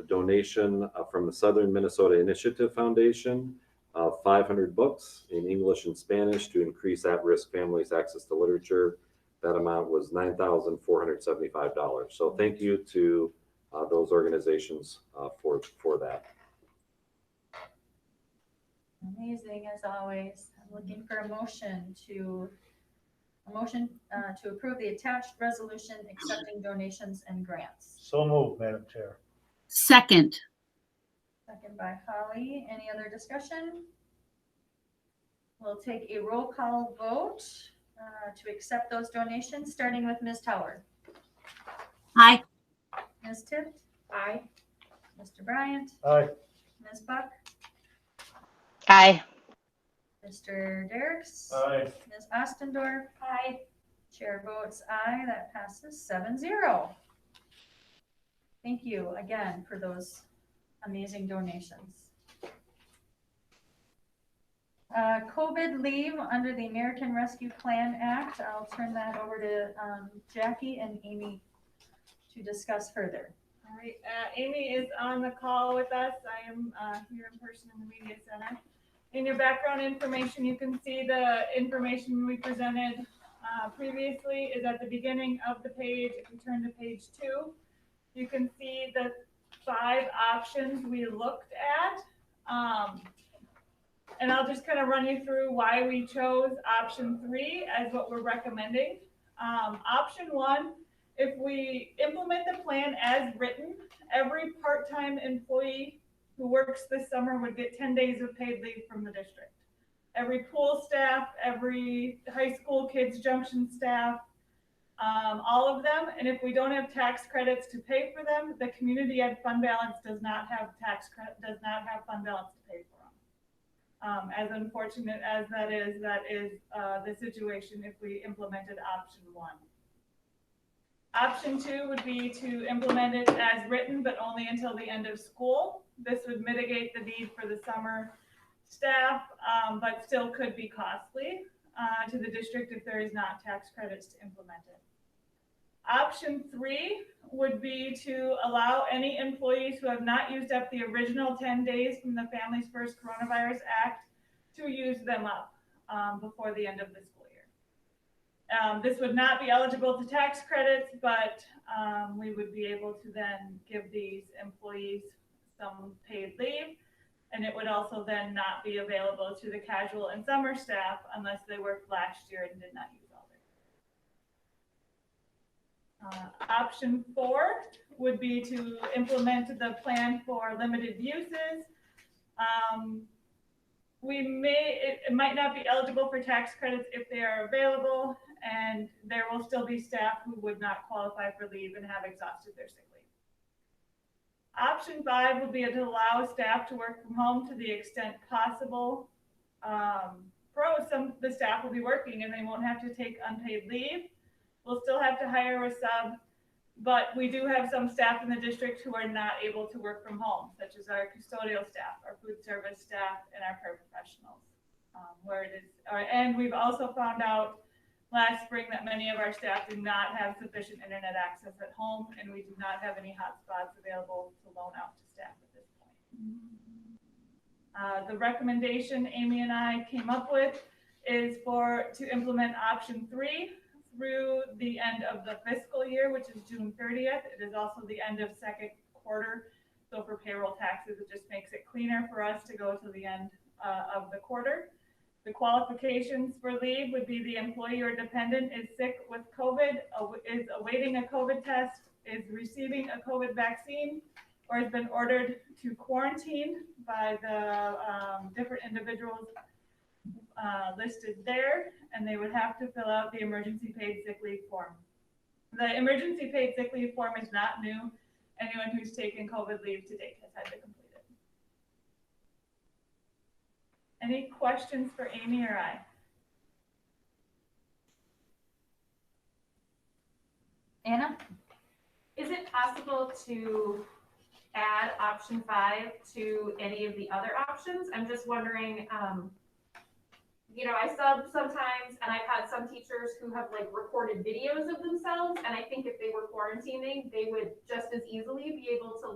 Speaker 5: donation from the Southern Minnesota Initiative Foundation of 500 books in English and Spanish to increase at-risk families' access to literature. That amount was $9,475. So thank you to those organizations for that.
Speaker 2: Amazing as always. I'm looking for a motion to approve the attached resolution accepting donations and grants.
Speaker 3: So moved, Madam Chair.
Speaker 8: Second.
Speaker 2: Second by Holly. Any other discussion? We'll take a roll call vote to accept those donations, starting with Ms. Tower.
Speaker 8: Aye.
Speaker 2: Ms. Tift,
Speaker 12: Aye.
Speaker 2: Mr. Bryant,
Speaker 3: Aye.
Speaker 2: Ms. Buck,
Speaker 10: Aye.
Speaker 2: Mr. Derricks,
Speaker 9: Aye.
Speaker 2: Ms. Ostendorf,
Speaker 11: Aye.
Speaker 2: Chair votes aye, that passes 7-0. Thank you again for those amazing donations. COVID leave under the American Rescue Plan Act. I'll turn that over to Jackie and Amy to discuss further.
Speaker 12: All right, Amy is on the call with us. I am here in person in the media center. In your background information, you can see the information we presented previously is at the beginning of the page. If you turn to page 2, you can see the 5 options we looked at. And I'll just kind of run you through why we chose option 3 as what we're recommending. Option 1, if we implement the plan as written, every part-time employee who works this summer would get 10 days of paid leave from the district. Every pool staff, every high school kids junction staff, all of them. And if we don't have tax credits to pay for them, the community ed fund balance does not have fund balance to pay for them. As unfortunate as that is the situation if we implemented option 1. Option 2 would be to implement it as written, but only until the end of school. This would mitigate the need for the summer staff, but still could be costly to the district if there is not tax credits to implement it. Option 3 would be to allow any employees who have not used up the original 10 days from the Families First Coronavirus Act to use them up before the end of the school year. This would not be eligible to tax credits, but we would be able to then give these employees some paid leave, and it would also then not be available to the casual and summer staff unless they worked last year and did not use all their. Option 4 would be to implement the plan for limited uses. It might not be eligible for tax credits if they are available, and there will still be staff who would not qualify for leave and have exhausted their sick leave. Option 5 would be to allow staff to work from home to the extent possible. The staff will be working and they won't have to take unpaid leave. We'll still have to hire a sub, but we do have some staff in the district who are not able to work from home, such as our custodial staff, our food service staff, and our paraprofessionals. And we've also found out last spring that many of our staff do not have sufficient internet access at home, and we do not have any hotspots available to loan out to staff at this point. The recommendation Amy and I came up with is to implement option 3 through the end of the fiscal year, which is June 30th. It is also the end of second quarter. So for payroll taxes, it just makes it cleaner for us to go to the end of the quarter. The qualifications for leave would be the employee or dependent is sick with COVID, is awaiting a COVID test, is receiving a COVID vaccine, or has been ordered to quarantine by the different individuals listed there, and they would have to fill out the emergency paid sick leave form. The emergency paid sick leave form is not new. Anyone who's taken COVID leave to date has had to complete it. Any questions for Amy or I?
Speaker 2: Anna?
Speaker 11: Is it possible to add option 5 to any of the other options? I'm just wondering, I sub sometimes, and I've had some teachers who have recorded videos of themselves, and I think if they were quarantining, they would just as easily be able to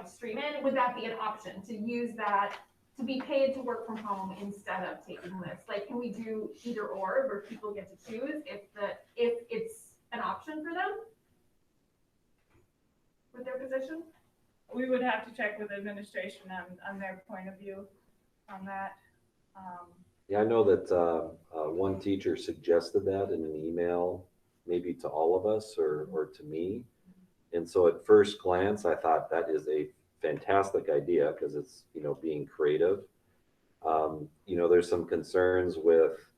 Speaker 11: stream in. Would that be an option to use that to be paid to work from home instead of taking this? Can we do either or where people get to choose if it's an option for them with their position?
Speaker 12: We would have to check with administration on their point of view on that.
Speaker 5: Yeah, I know that one teacher suggested that in an email, maybe to all of us or to me. And so at first glance, I thought that is a fantastic idea because it's, being creative. There's some concerns with,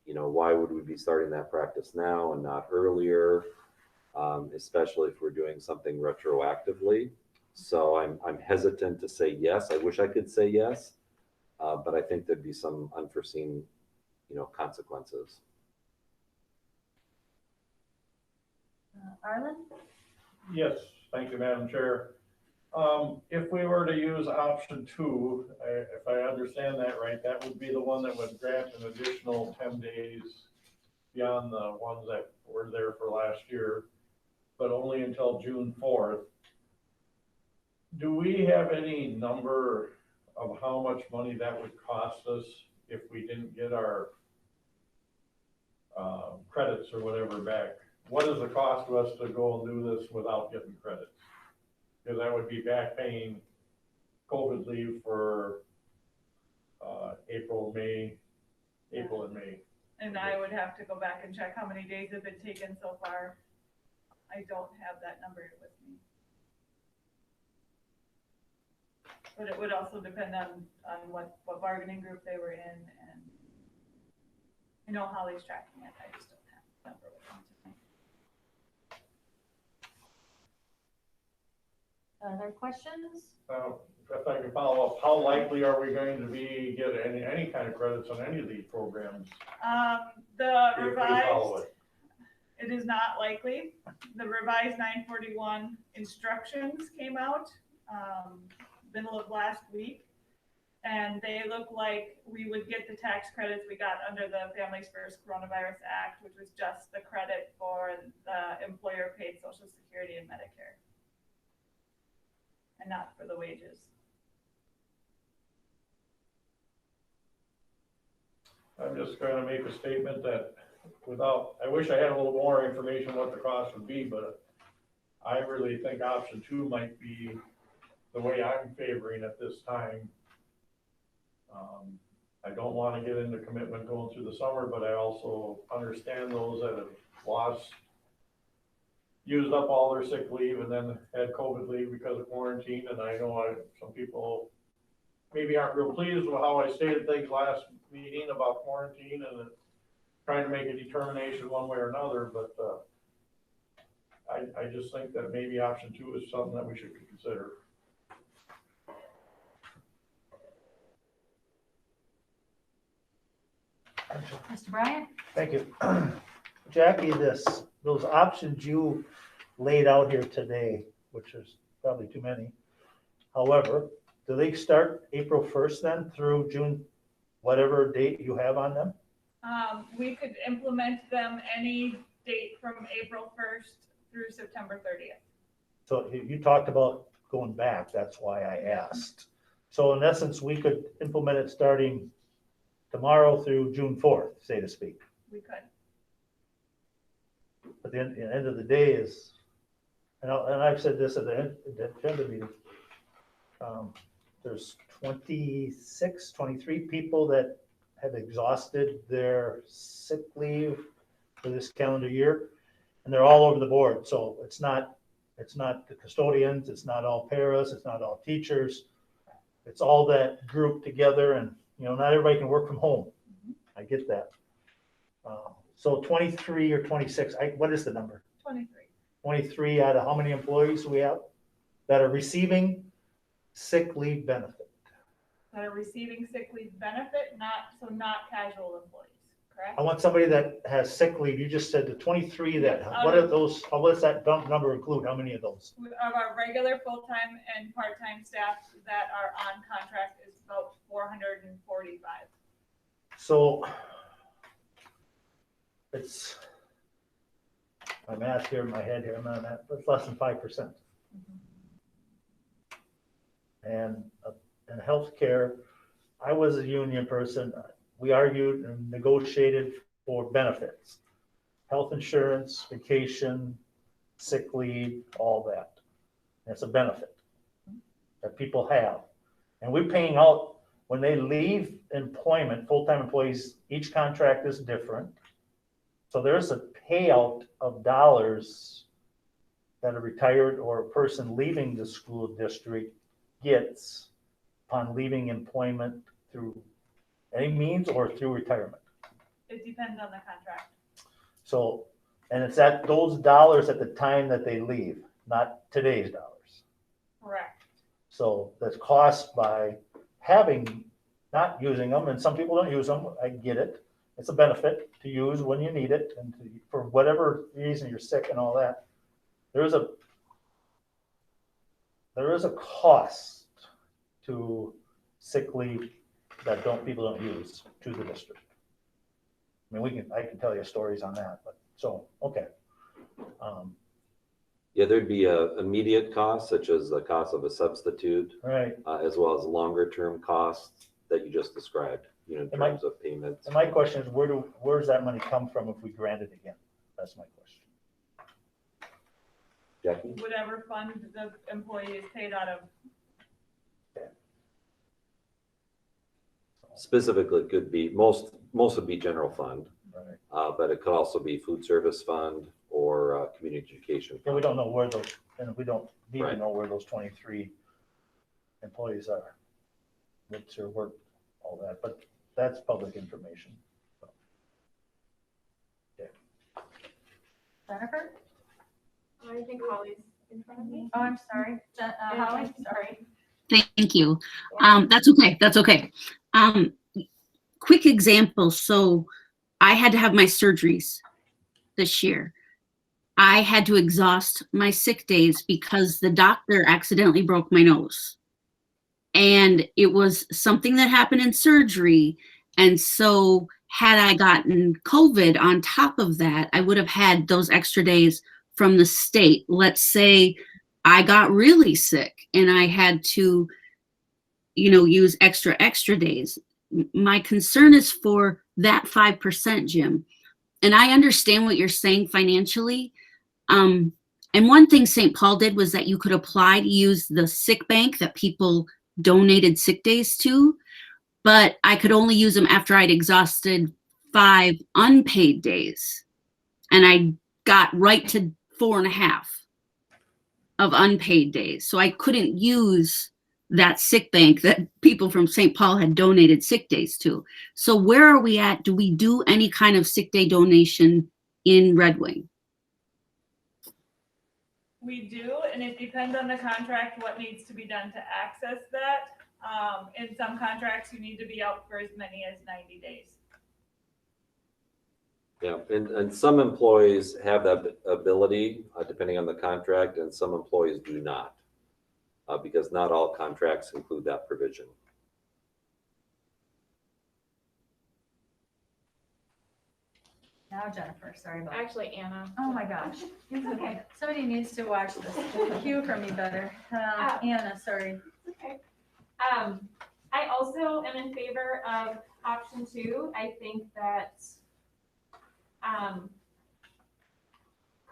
Speaker 5: why would we be starting that practice now and not earlier, especially if we're doing something retroactively. So I'm hesitant to say yes. I wish I could say yes. But I think there'd be some unforeseen, consequences.
Speaker 2: Arlen?
Speaker 9: Yes, thank you, Madam Chair. If we were to use option 2, if I understand that right, that would be the one that would grant an additional 10 days beyond the ones that were there for last year, but only until June 4th. Do we have any number of how much money that would cost us if we didn't get our credits or whatever back? What is the cost to us to go and do this without getting credits? Because that would be back paying COVID leave for April and May.
Speaker 12: And I would have to go back and check how many days have been taken so far. I don't have that number with me. But it would also depend on what bargaining group they were in, and I know Holly's tracking it, I just don't have the number with me tonight.
Speaker 2: Other questions?
Speaker 9: If I can follow up, how likely are we going to be get any kind of credits on any of these programs?
Speaker 12: The
Speaker 9: if we follow
Speaker 12: revised,
Speaker 9: it?
Speaker 12: it is not likely. The revised 941 instructions came out, middle of last week. And they look like we would get the tax credits we got under the Families First Coronavirus Act, which was just the credit for the employer paid Social Security and Medicare. And not for the wages.
Speaker 9: I'm just going to make a statement that I wish I had a little more information what the cost would be, but I really think option 2 might be the way I'm favoring at this time. I don't want to get into commitment going through the summer, but I also understand those that have used up all their sick leave and then had COVID leave because of quarantine. And I know some people maybe aren't real pleased with how I stated things last meeting about quarantine and trying to make a determination one way or another. But I just think that maybe option 2 is something that we should consider.
Speaker 2: Mr. Bryant?
Speaker 3: Thank you. Jackie, those options you laid out here today, which is probably too many. However, do they start April 1st then through June, whatever date you have on them?
Speaker 12: We could implement them any date from April 1st through September 30th.
Speaker 3: So you talked about going back, that's why I asked. So in essence, we could implement it starting tomorrow through June 4th, so to speak.
Speaker 12: We could.
Speaker 3: But the end of the day is, and I've said this at the agenda meeting, there's 26, 23 people that have exhausted their sick leave for this calendar year, and they're all over the board. So it's not the custodians, it's not all paras, it's not all teachers. It's all that group together, and not everybody can work from home. I get that. So 23 or 26, what is the number?
Speaker 12: 23.
Speaker 3: 23 out of how many employees we have that are receiving sick leave benefit?
Speaker 12: That are receiving sick leave benefit, not casual employees, correct?
Speaker 3: I want somebody that has sick leave. You just said the 23 that, what are those, what does that number include? How many of those?
Speaker 12: Of our regular full-time and part-time staff that are on contract is about 445.
Speaker 3: So it's, my math here in my head here, I'm not at, but it's less than 5%. And in healthcare, I was a union person. We argued and negotiated for benefits, health insurance, vacation, sick leave, all that. It's a benefit that people have. And we're paying out when they leave employment, full-time employees, each contract is different. So there's a payout of dollars that a retired or a person leaving the school district gets upon leaving employment through any means or through retirement.
Speaker 12: It depends on the contract.
Speaker 3: So, and it's at those dollars at the time that they leave, not today's dollars.
Speaker 12: Correct.
Speaker 3: So that's cost by not using them, and some people don't use them, I get it. it's a benefit to use when you need it and for whatever reason you're sick and all that. There is a cost to sick leave that people don't use to the district. I mean, I can tell you stories on that, but so, okay.
Speaker 5: Yeah, there'd be a immediate cost, such as the cost of a substitute,
Speaker 3: Right.
Speaker 5: as well as longer term costs that you just described, you know, in
Speaker 3: Am I-
Speaker 5: terms of payments.
Speaker 3: And my question is, where's that money come from if we grant it again? That's my question.
Speaker 5: Jackie?
Speaker 12: Whatever fund the employee is paid out of.
Speaker 5: Specifically, it could be, most would be general fund,
Speaker 3: Right.
Speaker 5: but it could also be food service fund or community education.
Speaker 3: Yeah, we don't know where those, and we don't need to
Speaker 5: Right.
Speaker 3: know where those 23 employees are. What's their work, all that, but that's public information.
Speaker 2: Jennifer?
Speaker 11: I think Holly's in front of me.
Speaker 2: Oh, I'm sorry. Holly, sorry.
Speaker 8: Thank you. That's okay. That's okay. Quick example. So I had to have my surgeries this year. I had to exhaust my sick days because the doctor accidentally broke my nose. And it was something that happened in surgery. And so had I gotten COVID on top of that, I would have had those extra days from the state. Let's say I got really sick and I had to, use extra days. My concern is for that 5%, Jim. And I understand what you're saying financially. And one thing St. Paul did was that you could apply to use the sick bank that people donated sick days to, but I could only use them after I'd exhausted 5 unpaid days. And I got right to 4.5 of unpaid days. So I couldn't use that sick bank that people from St. Paul had donated sick days to. So where are we at? Do we do any kind of sick day donation in Red Wing?
Speaker 12: We do, and it depends on the contract, what needs to be done to access that. In some contracts, you need to be out for as many as 90 days.
Speaker 5: Yeah, and some employees have that ability, depending on the contract, and some employees do not, because not all contracts include that provision.
Speaker 2: Now Jennifer, sorry about that.
Speaker 11: Actually, Anna.
Speaker 2: Oh my gosh. It's okay. Somebody needs to watch this. Cue for me better. Anna, sorry.
Speaker 11: Okay. I also am in favor of option 2. I think that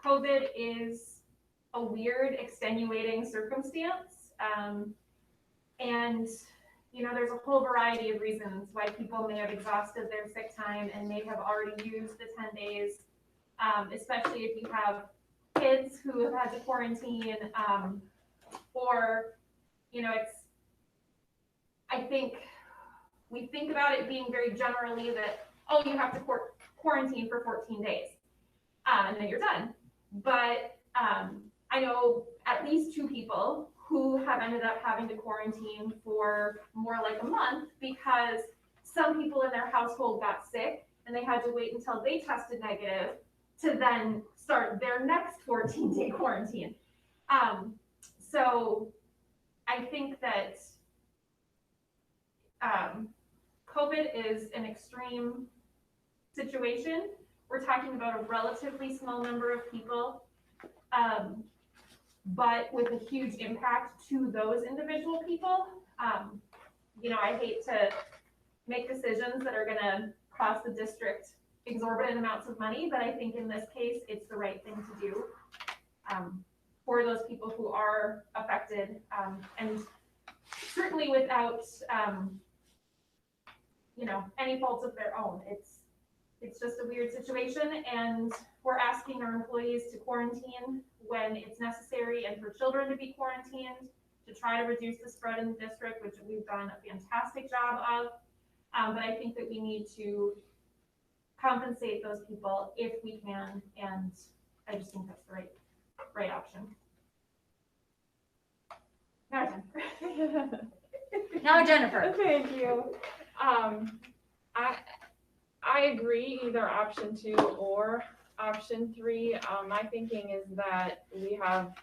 Speaker 11: COVID is a weird extenuating circumstance. And, there's a whole variety of reasons why people may have exhausted their sick time and may have already used the 10 days, especially if you have kids who have had to quarantine, or, I think we think about it being very generally that, oh, you have to quarantine for 14 days, and then you're done. But I know at least 2 people who have ended up having to quarantine for more like a month because some people in their household got sick and they had to wait until they tested negative to then start their next 14-day quarantine. So I think that COVID is an extreme situation. We're talking about a relatively small number of people, but with a huge impact to those individual people. I hate to make decisions that are gonna cost the district exorbitant amounts of money, but I think in this case, it's the right thing to do for those people who are affected, and certainly without, any faults of their own. It's just a weird situation, and we're asking our employees to quarantine when it's necessary and for children to be quarantined to try to reduce the spread in the district, which we've done a fantastic job of. But I think that we need to compensate those people if we can, and I just think that's the right option.
Speaker 2: Now Jennifer.
Speaker 11: Thank you. I I agree, either option 2 or option 3. My thinking is that we have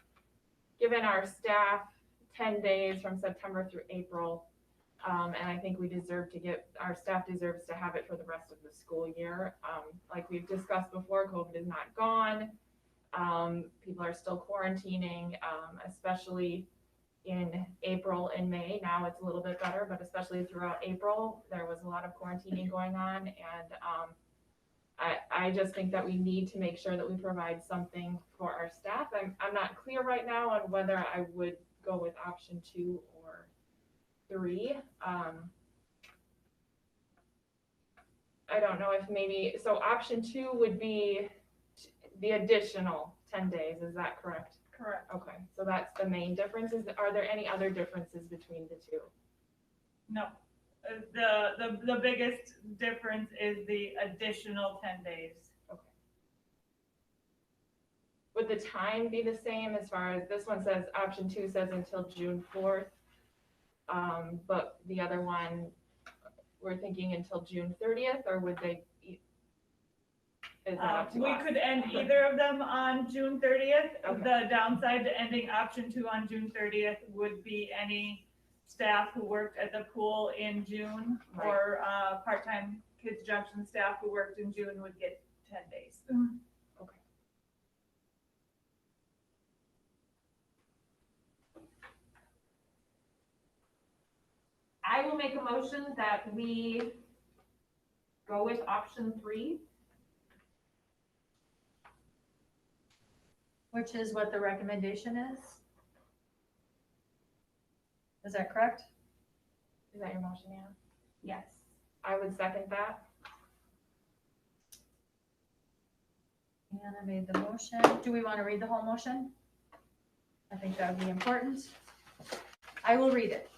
Speaker 11: given our staff 10 days from September through April. And I think our staff deserves to have it for the rest of the school year. Like we've discussed before, COVID is not gone. People are still quarantining, especially in April and May. Now it's a little bit better, but especially throughout April, there was a lot of quarantining going on. And I just think that we need to make sure that we provide something for our staff. I'm not clear right now on whether I would go with option 2 or 3. I don't know if maybe, so option 2 would be the additional 10 days, is that correct?
Speaker 12: Correct.
Speaker 11: Okay, so that's the main difference. Are there any other differences between the two?
Speaker 12: No. The biggest difference is the additional 10 days.
Speaker 11: Would the time be the same as far as, this one says, option 2 says until June 4th, but the other one, we're thinking until June 30th, or would they, is that up to
Speaker 12: We
Speaker 11: us?
Speaker 12: could end either of them on June 30th.
Speaker 11: Okay.
Speaker 12: The downside to ending option 2 on June 30th would be any staff who worked at the pool in June
Speaker 11: Right.
Speaker 12: or part-time Kids Junction staff who worked in June would get 10 days.
Speaker 11: Okay. I will make a motion that we go with option 3. Which is what the recommendation is? Is that correct? Is that your motion, Anna? Yes. I would second that. Anna made the motion. Do we want to read the whole motion? I think that would be important. I will read it.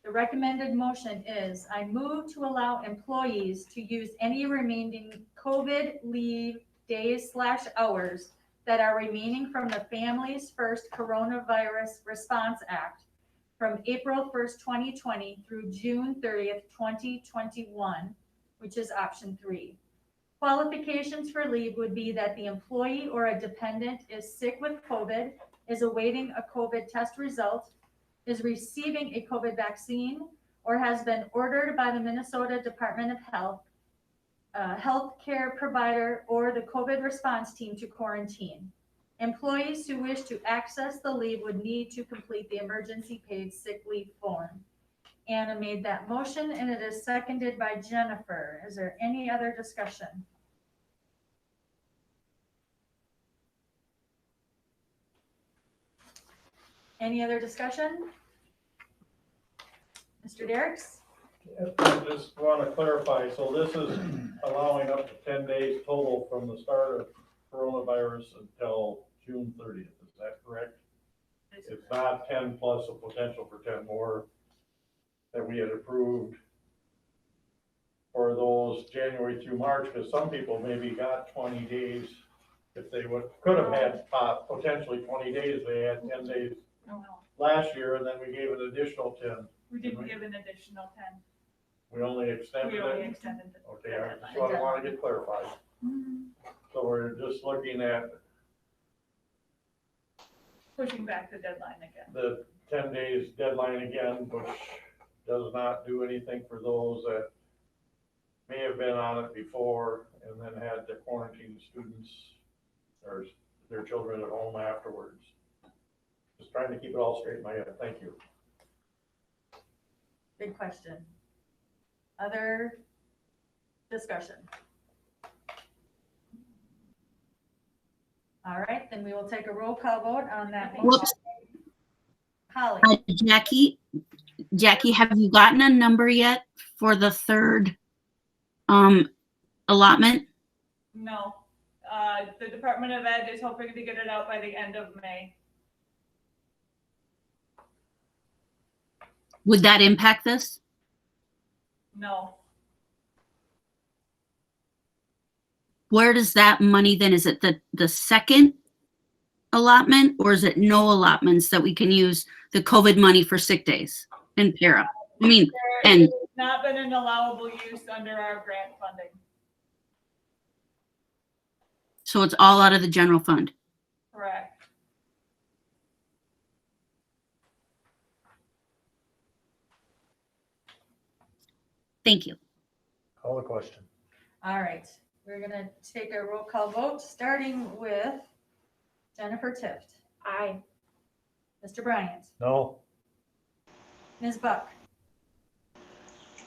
Speaker 11: The recommended motion is, I move to allow employees to use any remaining COVID leave days/hours that are remaining from the Families First Coronavirus Response Act from April 1st, 2020 through June 30th, 2021, which is option 3. Qualifications for leave would be that the employee or a dependent is sick with COVID, is awaiting a COVID test result, is receiving a COVID vaccine, or has been ordered by the Minnesota Department of Health, healthcare provider, or the COVID response team to quarantine. Employees who wish to access the leave would need to complete the emergency paid sick leave form. Anna made that motion and it is seconded by Jennifer. Is there any other discussion? Any other discussion? Mr. Derricks?
Speaker 9: I just want to clarify, so this is allowing up to 10 days total from the start of coronavirus until June 30th, is that correct? It's not 10 plus a potential for 10 more that we had approved for those January through March, because some people maybe got 20 days. If they could have had potentially 20 days, they had 10 days last year, and then we gave an additional 10.
Speaker 12: We didn't give an additional 10.
Speaker 9: We only extended
Speaker 12: We only
Speaker 9: it?
Speaker 12: extended it.
Speaker 9: Okay, I just want to get clarified. So we're just looking at
Speaker 12: Pushing back the deadline again.
Speaker 9: the 10 days deadline again, which does not do anything for those that may have been on it before and then had to quarantine students or their children at home afterwards. Just trying to keep it all straight in my head. Thank you.
Speaker 2: Good question. Other discussion? All right, then we will take a roll call vote on that. motion.
Speaker 8: Whoops.
Speaker 2: Holly,
Speaker 8: Jackie, have you gotten a number yet for the third allotment?
Speaker 12: No. The Department of Ed is hoping to get it out by the end of May.
Speaker 8: Would that impact this?
Speaker 12: No.
Speaker 8: Where does that money then, is it the second allotment, or is it no allotments that we can use the COVID money for sick days and para? I mean, and
Speaker 12: not been an allowable use under our grant funding.
Speaker 8: So it's all out of the general fund.
Speaker 12: Correct.
Speaker 8: Thank you.
Speaker 3: Call the question.
Speaker 2: All right, we're gonna take a roll call vote, starting with Jennifer Tift,
Speaker 11: Aye.
Speaker 2: Mr. Bryant,
Speaker 3: No?
Speaker 2: Ms. Buck,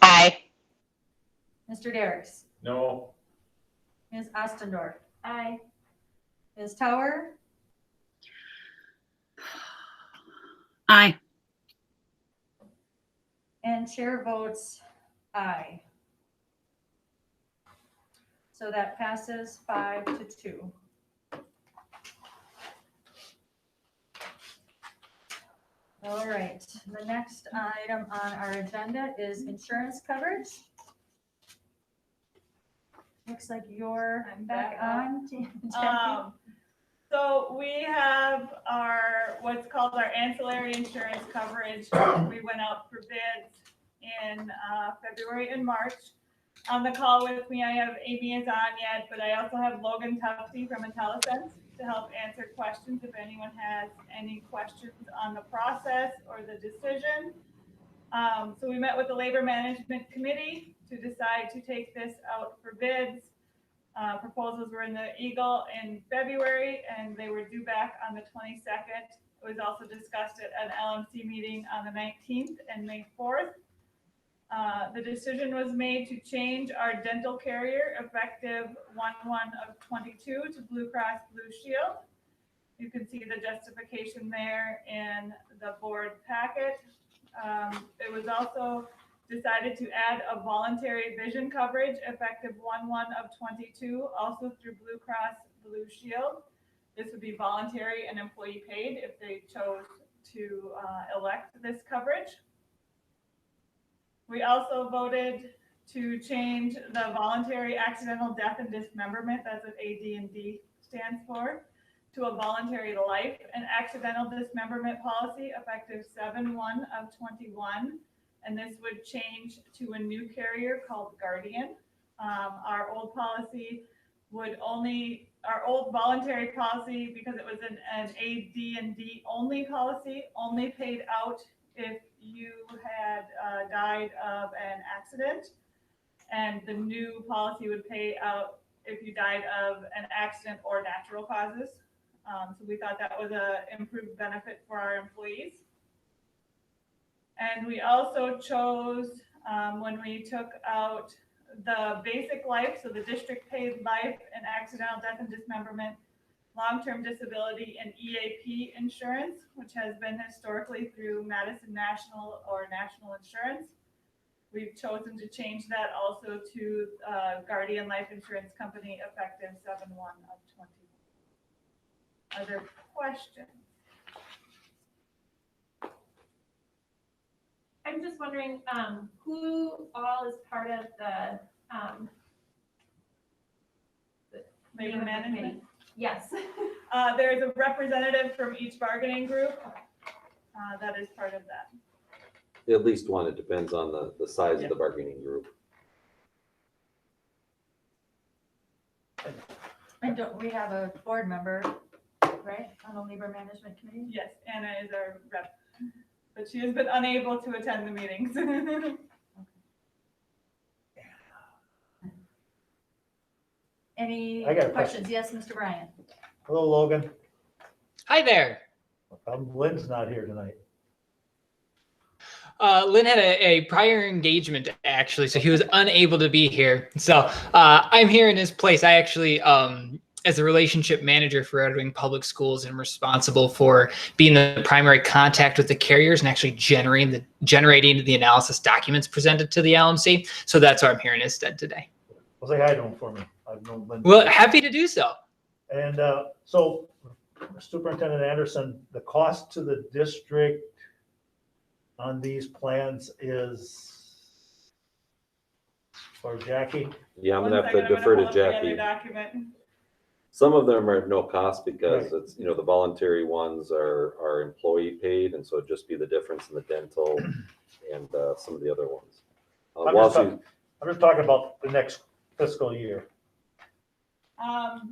Speaker 10: Aye.
Speaker 2: Mr. Derricks,
Speaker 9: No,
Speaker 2: Ms. Ostendorf,
Speaker 11: Aye.
Speaker 2: Ms. Tower,
Speaker 8: Aye.
Speaker 2: and chair votes aye. So that passes 5-2. All right, the next item on our agenda is insurance coverage. Looks like you're
Speaker 12: I'm
Speaker 2: back
Speaker 12: back
Speaker 2: on.
Speaker 12: Um, so we have our, what's called our ancillary insurance coverage. We went out for bids in February and March. On the call with me, I have Amy is on yet, but I also have Logan Tufte from IntelliSense to help answer questions if anyone has any questions on the process or the decision. So we met with the Labor Management Committee to decide to take this out for bids. Proposals were in the Eagle in February, and they were due back on the 22nd. It was also discussed at an LMC meeting on the 19th and May 4th. The decision was made to change our dental carrier effective 1/1/22 to Blue Cross Blue Shield. You can see the justification there in the board packet. It was also decided to add a voluntary vision coverage effective 1/1/22, also through Blue Cross Blue Shield. This would be voluntary and employee paid if they chose to elect this coverage. We also voted to change the voluntary accidental death and dismemberment, that's what AD&D stands for, to a voluntary life and accidental dismemberment policy effective 7/1/21. And this would change to a new carrier called Guardian. Our old policy would only, our old voluntary policy, because it was an AD&D only policy, only paid out if you had died of an accident. And the new policy would pay out if you died of an accident or natural causes. So we thought that was a improved benefit for our employees. And we also chose, when we took out the basic life, so the district paid life and accidental death and dismemberment, long-term disability and EAP insurance, which has been historically through Madison National or National Insurance. We've chosen to change that also to Guardian Life Insurance Company effective 7/1/21. Are there questions?
Speaker 11: I'm just wondering, who all is part of the,
Speaker 12: Labor management?
Speaker 11: Yes.
Speaker 12: There's a representative from each bargaining group that is part of that.
Speaker 5: At least one, it depends on the size of the bargaining group.
Speaker 2: And don't we have a board member, right, on the Labor Management Committee?
Speaker 12: Yes, Anna is our rep, but she has been unable to attend the meetings.
Speaker 2: Any
Speaker 3: I got a
Speaker 2: questions? Yes, Mr. Bryant.
Speaker 3: Hello, Logan.
Speaker 13: Hi there.
Speaker 3: Lynn's not here tonight.
Speaker 13: Lynn had a prior engagement actually, so he was unable to be here. So I'm here in his place. I actually, as a relationship manager for Red Wing Public Schools, am responsible for being the primary contact with the carriers and actually generating the analysis documents presented to the LMC. So that's why I'm here in his stead today.
Speaker 3: Well, say hi to him for me. I've known Lynn.
Speaker 13: Well, happy to do so.
Speaker 3: And so Superintendent Anderson, the cost to the district on these plans is, for Jackie?
Speaker 5: Yeah, I'm
Speaker 12: One
Speaker 5: gonna have
Speaker 12: second,
Speaker 5: to
Speaker 12: I'm
Speaker 5: defer
Speaker 12: gonna
Speaker 5: to
Speaker 12: pull up the other
Speaker 5: Jackie.
Speaker 12: document.
Speaker 5: Some of them are at no cost because
Speaker 3: Right.
Speaker 5: it's, the voluntary ones are employee paid, and so it'd just be the difference in the dental and some of the other ones. While she,
Speaker 3: I'm just talking about the next fiscal year.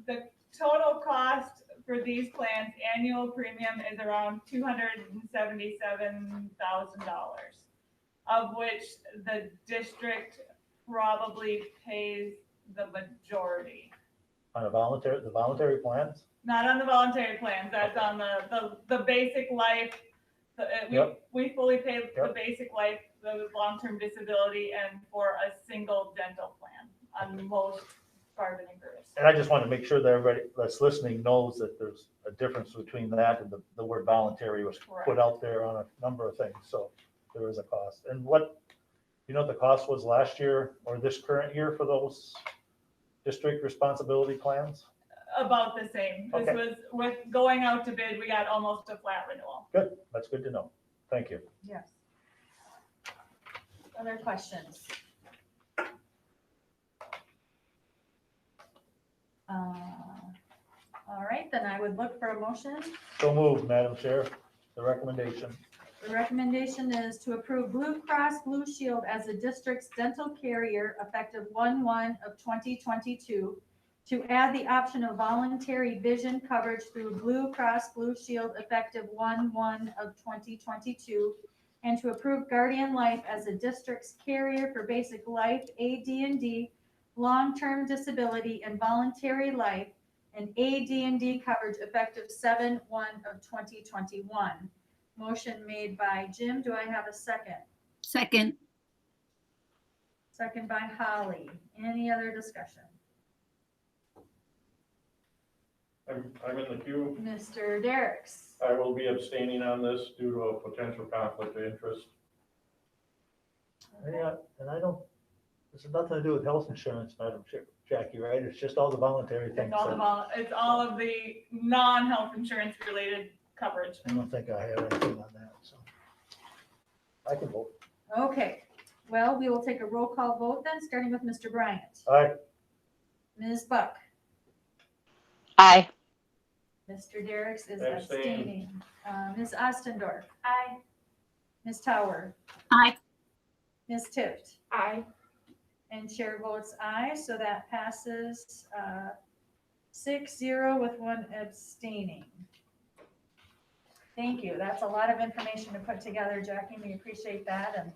Speaker 12: The total cost for these plans, annual premium is around $277,000, of which the district probably pays the majority.
Speaker 3: On the voluntary plans?
Speaker 12: Not on the voluntary plans, that's on the basic life.
Speaker 3: Yep.
Speaker 12: We fully pay the
Speaker 3: Yep.
Speaker 12: basic life, the long-term disability, and for a single dental plan on most bargaining groups.
Speaker 3: And I just want to make sure that everybody that's listening knows that there's a difference between that and the word voluntary was put
Speaker 12: Correct.
Speaker 3: out there on a number of things, so there is a cost. And what, you know what the cost was last year or this current year for those district responsibility plans?
Speaker 12: About the same. This
Speaker 3: Okay.
Speaker 12: was, with going out to bid, we got almost a flat renewal.
Speaker 3: Good, that's good to know. Thank you.
Speaker 2: Yes. Other questions? All right, then I would look for a motion.
Speaker 3: So moved, Madam Chair, the recommendation.
Speaker 2: The recommendation is to approve Blue Cross Blue Shield as the district's dental carrier effective 1/1/2022, to add the option of voluntary vision coverage through Blue Cross Blue Shield effective 1/1/2022, and to approve Guardian Life as the district's carrier for basic life, AD&D, long-term disability, and voluntary life, and AD&D coverage effective 7/1/2021. Motion made by Jim. Do I have a second?
Speaker 8: Second.
Speaker 2: Second by Holly. Any other discussion?
Speaker 9: I'm in the queue.
Speaker 2: Mr. Derricks?
Speaker 9: I will be abstaining on this due to a potential conflict of interest.
Speaker 3: Yeah, and I don't, this has nothing to do with health insurance, Madam Chair, Jackie, right? It's just all the voluntary things.
Speaker 12: It's all of the non-health insurance related coverage.
Speaker 3: I don't think I have anything on that, so. I can vote.
Speaker 2: Okay, well, we will take a roll call vote then, starting with Mr. Bryant.
Speaker 3: Aye.
Speaker 2: Ms. Buck?
Speaker 10: Aye.
Speaker 2: Mr. Derricks is
Speaker 9: Abstain.
Speaker 2: abstaining. Ms. Ostendorf?
Speaker 11: Aye.
Speaker 2: Ms. Tower?
Speaker 8: Aye.
Speaker 2: Ms. Tift?
Speaker 11: Aye.
Speaker 2: And chair votes aye, so that passes 6-0 with one abstaining. Thank you. That's a lot of information to put together, Jackie. We appreciate that. And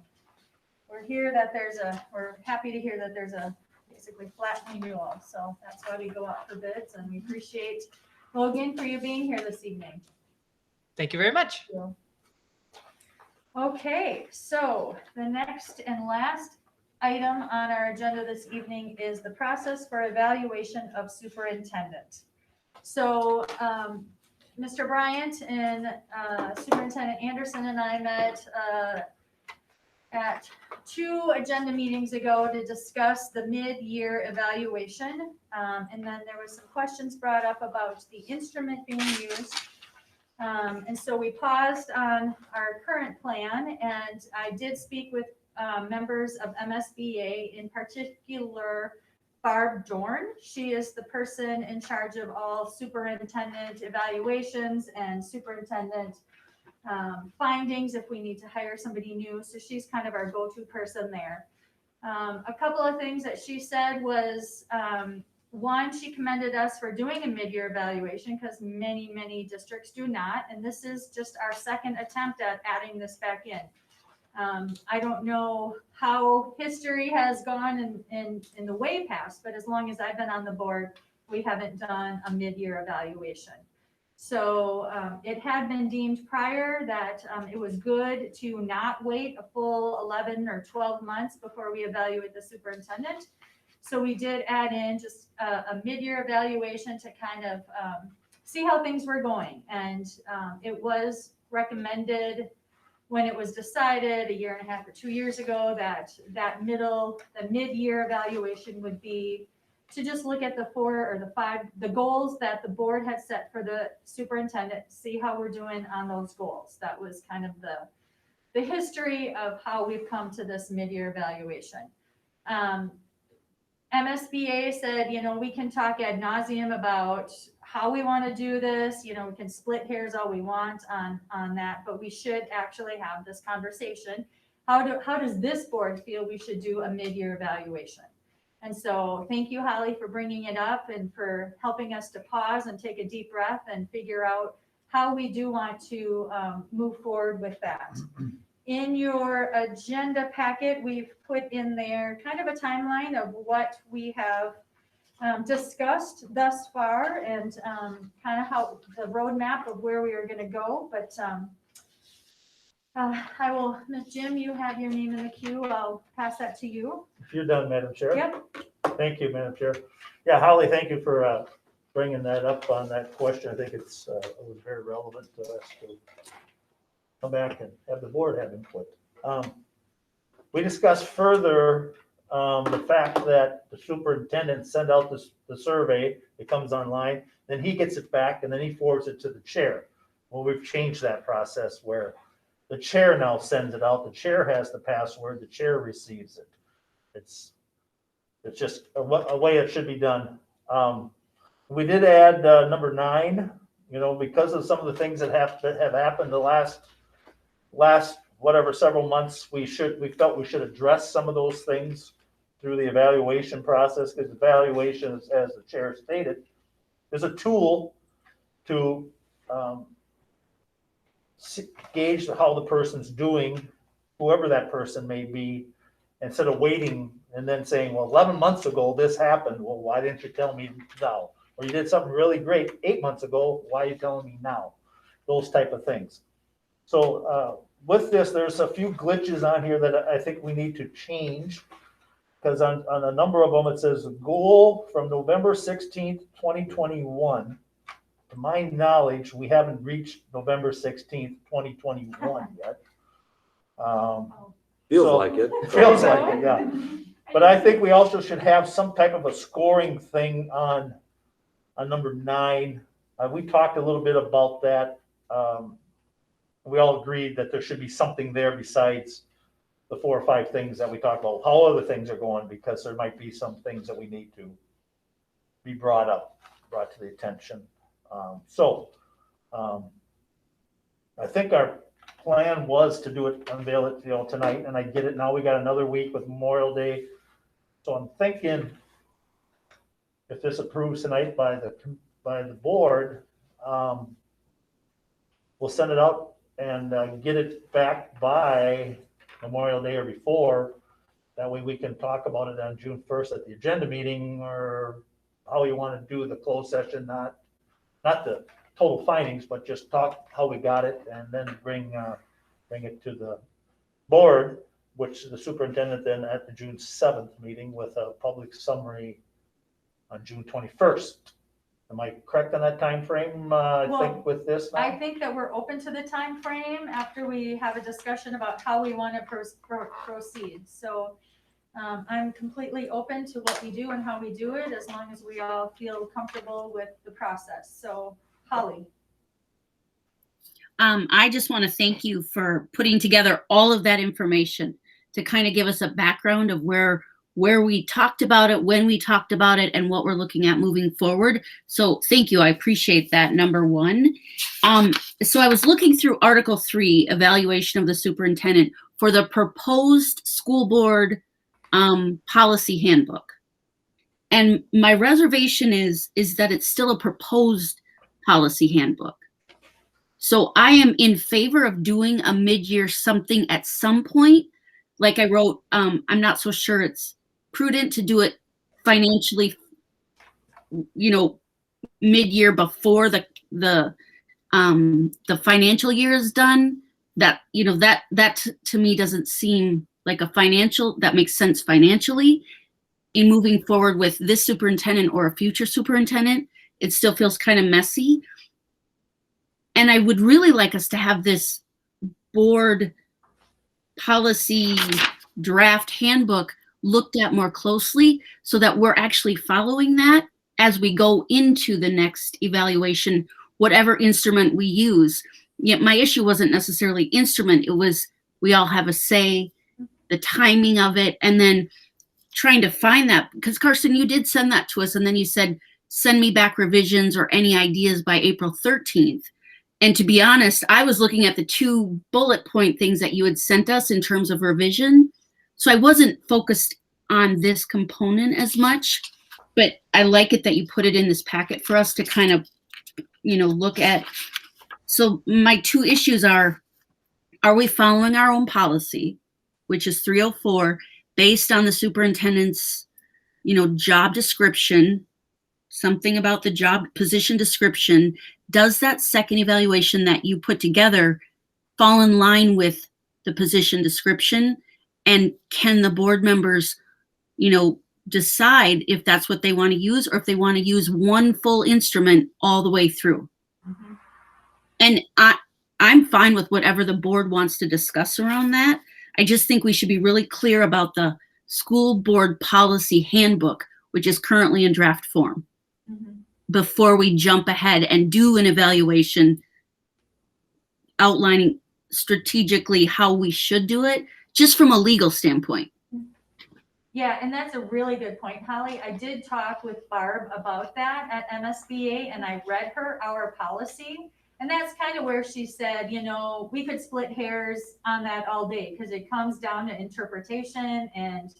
Speaker 2: we're happy to hear that there's a basically flat renewal. So that's why we go out for bids, and we appreciate Logan for you being here this evening.
Speaker 13: Thank you very much.
Speaker 2: Okay, so the next and last item on our agenda this evening is the process for evaluation of superintendent. So Mr. Bryant and Superintendent Anderson and I met at 2 agenda meetings ago to discuss the mid-year evaluation. And then there was some questions brought up about the instrument being used. And so we paused on our current plan, and I did speak with members of MSBA, in particular Barb Dorn. She is the person in charge of all superintendent evaluations and superintendent findings if we need to hire somebody new. So she's kind of our go-to person there. A couple of things that she said was, one, she commended us for doing a mid-year evaluation because many, many districts do not. And this is just our second attempt at adding this back in. I don't know how history has gone in the way past, but as long as I've been on the board, we haven't done a mid-year evaluation. So it had been deemed prior that it was good to not wait a full 11 or 12 months before we evaluate the superintendent. So we did add in just a mid-year evaluation to kind of see how things were going. And it was recommended when it was decided 1.5 years or 2 years ago that the mid-year evaluation would be to just look at the 4 or the 5, the goals that the board had set for the superintendent, see how we're doing on those goals. That was kind of the history of how we've come to this mid-year evaluation. MSBA said, we can talk ad nauseum about how we want to do this. We can split hairs all we want on that, but we should actually have this conversation. how does this board feel we should do a mid-year evaluation? And so thank you, Holly, for bringing it up and for helping us to pause and take a deep breath and figure out how we do want to move forward with that. In your agenda packet, we've put in there kind of a timeline of what we have discussed thus far and kind of how the roadmap of where we are going to go. But I will, Ms. Jim, you have your name in the queue. I'll pass that to you.
Speaker 3: If you're done, Madam Chair.
Speaker 2: Yep.
Speaker 3: Thank you, Madam Chair. Yeah, Holly, thank you for bringing that up on that question. I think it was very relevant to us to come back and have the board have input. We discussed further the fact that the superintendent sent out the survey, it comes online, then he gets it back and then he forwards it to the chair. Well, we've changed that process where the chair now sends it out. The chair has the password. The chair receives it. It's just a way it should be done. We did add number 9. You know, because of some of the things that have happened the last whatever several months, we felt we should address some of those things through the evaluation process, because evaluation, as the chair stated, is a tool to gauge how the person's doing, whoever that person may be, instead of waiting and then saying, well, 11 months ago, this happened. Well, why didn't you tell me now? Or you did something really great 8 months ago. Why are you telling me now? Those type of things. So with this, there's a few glitches on here that I think we need to change, because on a number of them, it says goal from November 16th, 2021. To my knowledge, we haven't reached November 16th, 2021 yet.
Speaker 5: Feels like it.
Speaker 3: Feels like it, yeah. But I think we also should have some type of a scoring thing on number 9. We talked a little bit about that. We all agreed that there should be something there besides the 4 or 5 things that we talked about, how other things are going, because there might be some things that we need to be brought to the attention. I think our plan was to do it, unveil it, tonight, and I get it now. We got another week with Memorial Day. So I'm thinking if this approves tonight by the board, we'll send it out and get it back by Memorial Day or before. That way we can talk about it on June 1st at the agenda meeting, or how you want to do the closed session, not the total findings, but just talk how we got it, and then bring it to the board, which the superintendent then at the June 7th meeting with a public summary on June 21st. Am I correct on that time frame? I think with this now?
Speaker 2: I think that we're open to the time frame after we have a discussion about how we want to proceed. So I'm completely open to what we do and how we do it, as long as we all feel comfortable with the process. So Holly.
Speaker 8: I just want to thank you for putting together all of that information to kind of give us a background of where we talked about it, when we talked about it, and what we're looking at moving forward. So thank you. I appreciate that, number 1. So I was looking through Article 3, evaluation of the superintendent, for the proposed school board policy handbook. And my reservation is that it's still a proposed policy handbook. So I am in favor of doing a mid-year something at some point. Like I wrote, I'm not so sure it's prudent to do it financially, mid-year before the financial year is done. That to me doesn't seem like that makes sense financially. In moving forward with this superintendent or a future superintendent, it still feels kind of messy. And I would really like us to have this board policy draft handbook looked at more closely, so that we're actually following that as we go into the next evaluation, whatever instrument we use. Yet my issue wasn't necessarily instrument. It was, we all have a say, the timing of it, and then trying to find that, because Carson, you did send that to us, and then you said, send me back revisions or any ideas by April 13th. And to be honest, I was looking at the 2 bullet point things that you had sent us in terms of revision. So I wasn't focused on this component as much, but I like it that you put it in this packet for us to kind of, look at. So my 2 issues are we following our own policy, which is 304, based on the superintendent's, job description, something about the job position description? Does that second evaluation that you put together fall in line with the position description? And can the board members, decide if that's what they want to use, or if they want to use one full instrument all the way through?
Speaker 2: Mm-hmm.
Speaker 8: And I'm fine with whatever the board wants to discuss around that. I just think we should be really clear about the school board policy handbook, which is currently in draft form, before we jump ahead and do an evaluation outlining strategically how we should do it, just from a legal standpoint.
Speaker 2: Yeah, and that's a really good point, Holly. I did talk with Barb about that at MSBA, and I read her our policy. And that's kind of where she said, we could split hairs on that all day, because it comes down to interpretation. And,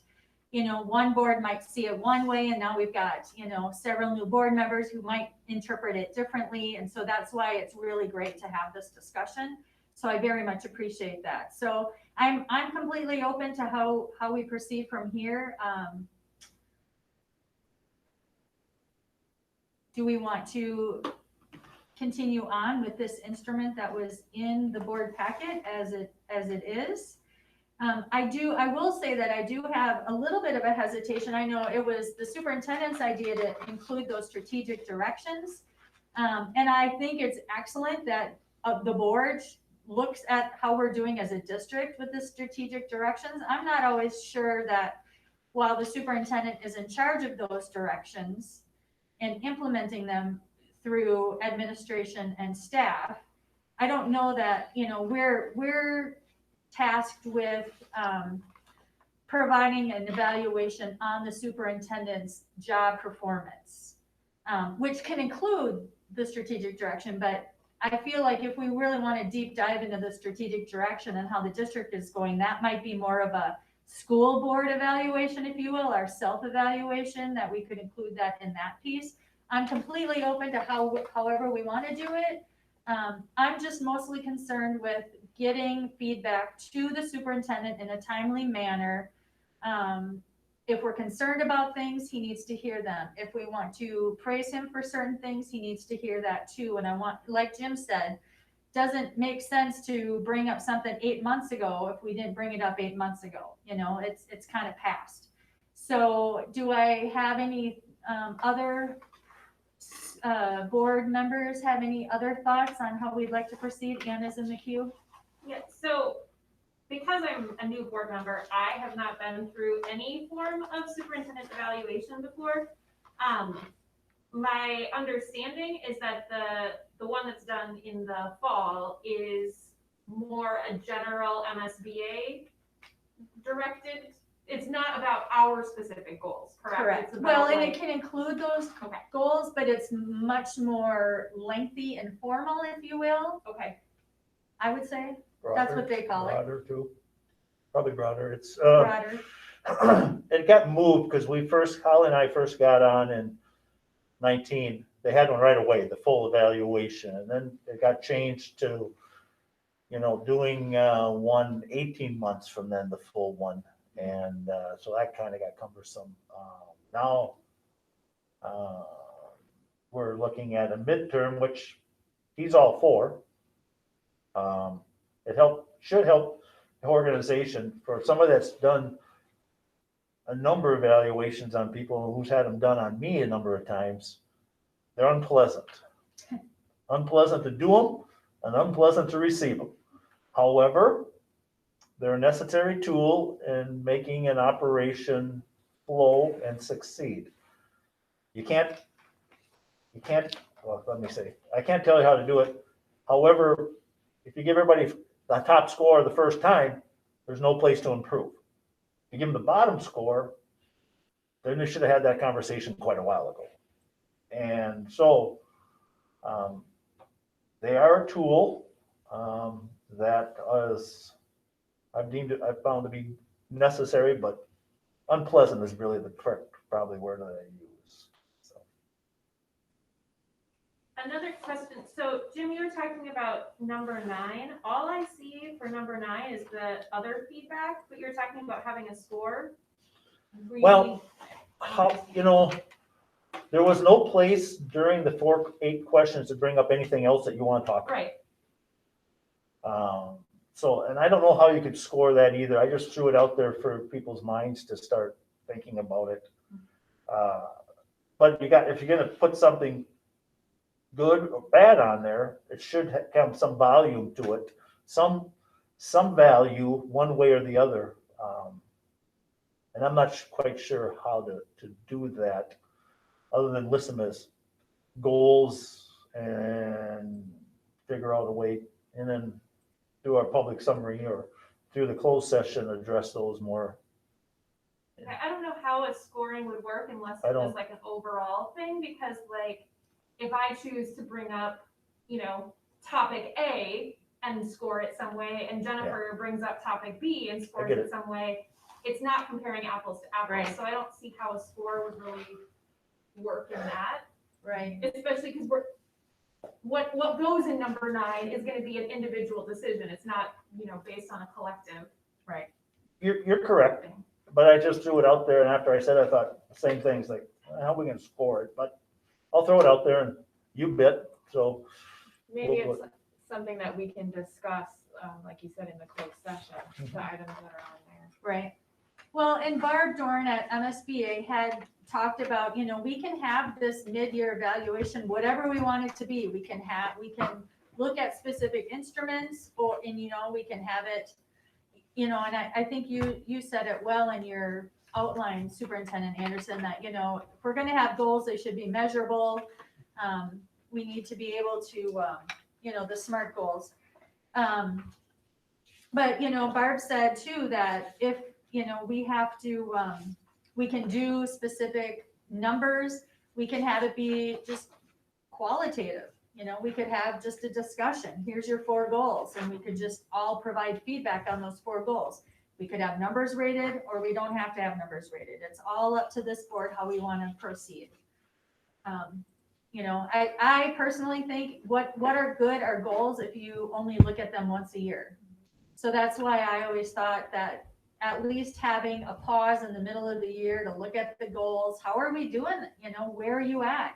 Speaker 2: one board might see it one way, and now we've got, several new board members who might interpret it differently. And so that's why it's really great to have this discussion. So I very much appreciate that. So I'm completely open to how we proceed from here. Do we want to continue on with this instrument that was in the board packet as it is? I will say that I do have a little bit of a hesitation. I know it was the superintendent's idea to include those strategic directions. And I think it's excellent that the board looks at how we're doing as a district with the strategic directions. I'm not always sure that while the superintendent is in charge of those directions and implementing them through administration and staff, I don't know that, we're tasked with providing an evaluation on the superintendent's job performance, which can include the strategic direction. But I feel like if we really want to deep dive into the strategic direction and how the district is going, that might be more of a school board evaluation, if you will, our self-evaluation, that we could include that in that piece. I'm completely open to however we want to do it. I'm just mostly concerned with getting feedback to the superintendent in a timely manner. If we're concerned about things, he needs to hear them. If we want to praise him for certain things, he needs to hear that too. And I want, like Jim said, doesn't make sense to bring up something 8 months ago if we didn't bring it up 8 months ago. It's kind of past. So do I have any other board members have any other thoughts on how we'd like to proceed? Anna's in the queue.
Speaker 11: Yeah, so because I'm a new board member, I have not been through any form of superintendent evaluation before. My understanding is that the one that's done in the fall is more a general MSBA directed. It's not about our specific goals, correct? It's
Speaker 2: Well,
Speaker 11: about,
Speaker 2: and it can include those goals, but it's much more lengthy and formal, if you will.
Speaker 11: Okay.
Speaker 2: I would say that's what they call it.
Speaker 3: Broader too. Probably broader. It's
Speaker 2: Broader.
Speaker 3: it got moved because Holly and I first got on in 19. They had one right away, the full evaluation, and then it got changed to, doing one 18 months from then, the full one. And so that kind of got cumbersome. Now we're looking at a midterm, which he's all for. It should help the organization. For somebody that's done a number of evaluations on people, who's had them done on me a number of times, they're unpleasant. Unpleasant to do them and unpleasant to receive them. However, they're a necessary tool in making an operation flow and succeed. I can't tell you how to do it. However, if you give everybody the top score the first time, there's no place to improve. If you give them the bottom score, then they should have had that conversation quite a while ago. And so they are a tool that is, I've found to be necessary, but unpleasant is really the correct probably word that I use. So,
Speaker 11: Another question, so Jim, you were talking about number 9. All I see for number 9 is the other feedback, but you're talking about having a score.
Speaker 3: well, how, you know, there was no place during the 8 questions to bring up anything else that you want to talk
Speaker 11: Right,
Speaker 3: about. So, and I don't know how you could score that either. I just threw it out there for people's minds to start thinking about it. But if you're gonna put something good or bad on there, it should have some volume to it, some value one way or the other. And I'm not quite sure how to do that, other than list them as goals and figure out a way, and then do our public summary or through the closed session, address those more.
Speaker 11: I don't know how a scoring would work unless
Speaker 3: I
Speaker 11: it
Speaker 3: don't-
Speaker 11: was like an overall thing, because like, if I choose to bring up, you know, topic A and score it some way, and Jennifer brings up topic B and scores
Speaker 3: get
Speaker 11: it
Speaker 3: it.
Speaker 11: some way, it's not comparing apples to apples,
Speaker 2: Right.
Speaker 11: so I don't see how a score would really work in that,
Speaker 2: Right.
Speaker 11: especially because what goes in number 9 is gonna be an individual decision, it's not, you know, based on a collective
Speaker 2: Right.
Speaker 3: You're correct,
Speaker 11: thing.
Speaker 3: but I just threw it out there, and after I said, I thought the same things, like, how are we gonna score it? But I'll throw it out there and you bit, so.
Speaker 14: Maybe
Speaker 3: We'll-
Speaker 14: it's something that we can discuss, like you said, in the closed session, the items that are on there.
Speaker 2: Right. Well, and Barb Dorn at MSBA had talked about, you know, we can have this mid-year evaluation, whatever we want it to be. We can look at specific instruments and, you know, we can have it, you know, and I think you said it well in your outline, Superintendent Anderson, that, you know, if we're going to have goals, they should be measurable. We need to be able to, you know, the SMART goals. But, you know, Barb said too, that if, you know, we have to, we can do specific numbers, we can have it be just qualitative. You know, we could have just a discussion. Here's your 4 goals, and we could just all provide feedback on those 4 goals. We could have numbers rated, or we don't have to have numbers rated. It's all up to this board how we want to proceed. You know, I personally think what are good are goals if you only look at them once a year. So that's why I always thought that at least having a pause in the middle of the year to look at the goals. How are we doing? You know, where are you at?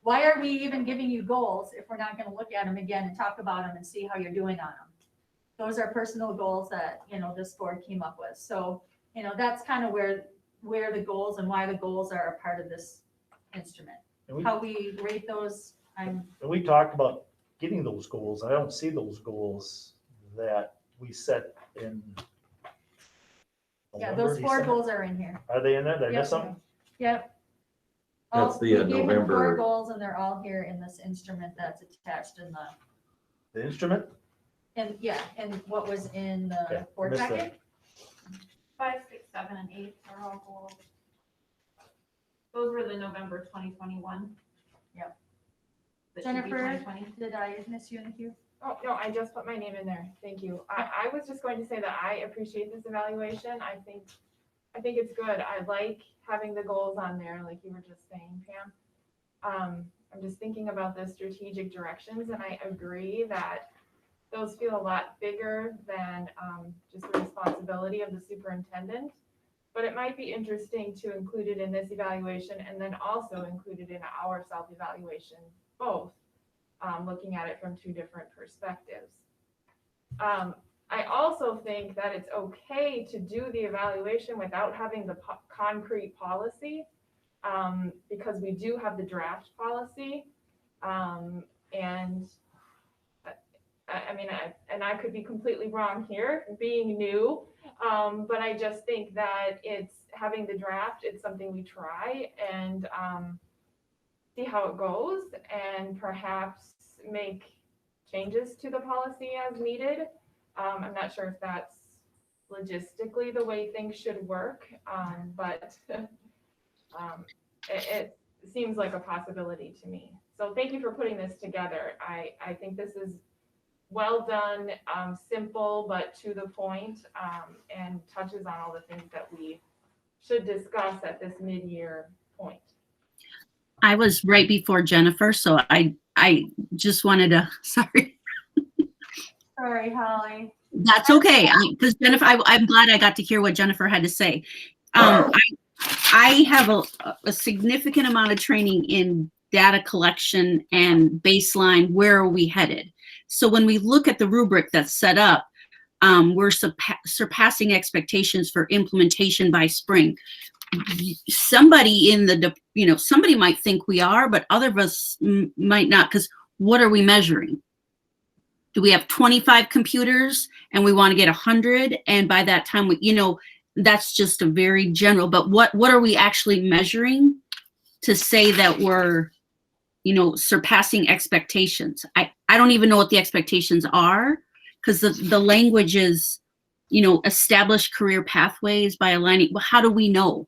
Speaker 2: Why are we even giving you goals if we're not going to look at them again and talk about them and see how you're doing on them? Those are personal goals that, you know, this board came up with. So, you know, that's kind of where the goals and why the goals are a part of this instrument.
Speaker 3: And
Speaker 2: How we rate those,
Speaker 3: we talked about getting those goals. I don't see those goals that we set in.
Speaker 2: yeah,
Speaker 3: November,
Speaker 2: those 4
Speaker 3: December.
Speaker 2: goals are in here.
Speaker 3: Are they in there? Did I
Speaker 2: Yep.
Speaker 3: miss something?
Speaker 2: Yep.
Speaker 5: That's the,
Speaker 2: We gave him 4
Speaker 5: November-
Speaker 2: goals, and they're all here in this instrument that's attached in
Speaker 3: The instrument?
Speaker 2: and what was in
Speaker 3: Okay,
Speaker 2: the board
Speaker 3: missed that.
Speaker 2: packet.
Speaker 11: 5, 6, 7, and 8 are all goals. Those were the November 2021.
Speaker 2: Yep.
Speaker 11: That should be
Speaker 2: Jennifer?
Speaker 11: 2020.
Speaker 2: Did I miss you in the queue?
Speaker 14: Oh, no, I just put my name in there. Thank you. I was just going to say that I appreciate this evaluation. I think it's good. I like having the goals on there, like you were just saying, Pam. I'm just thinking about the strategic directions, and I agree that those feel a lot bigger than just the responsibility of the superintendent. But it might be interesting to include it in this evaluation and then also include it in our self-evaluation, both, looking at it from 2 different perspectives. I also think that it's okay to do the evaluation without having the concrete policy, because we do have the draft policy. And I mean, I could be completely wrong here, being new, but I just think that it's having the draft, it's something we try and see how it goes and perhaps make changes to the policy as needed. I'm not sure if that's logistically the way things should work, but it's seems like a possibility to me. So thank you for putting this together. I think this is well done, simple, but to the point, and touches on all the things that we should discuss at this mid-year point.
Speaker 8: I was right before Jennifer, so I just wanted to, sorry.
Speaker 2: Sorry, Holly.
Speaker 8: That's okay, because Jennifer, I'm glad I got to hear what Jennifer had to say. I have a significant amount of training in data collection and baseline, where are we headed? So when we look at the rubric that's set up, we're surpassing expectations for implementation by spring. Somebody in the, somebody might think we are, but other of us might not, because what are we measuring? Do we have 25 computers and we want to get 100? And by that time, that's just a very general, but what are we actually measuring to say that we're, surpassing expectations? I don't even know what the expectations are, because the language is, establish career pathways by aligning. Well, how do we know?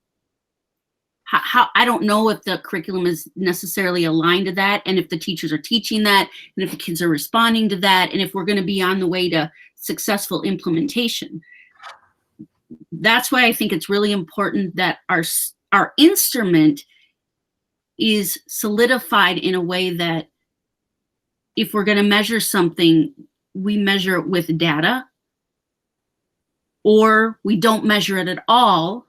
Speaker 8: How I don't know if the curriculum is necessarily aligned to that, and if the teachers are teaching that, and if the kids are responding to that, and if we're going to be on the way to successful implementation. That's why I think it's really important that our instrument is solidified in a way that if we're going to measure something, we measure it with data, or we don't measure it at all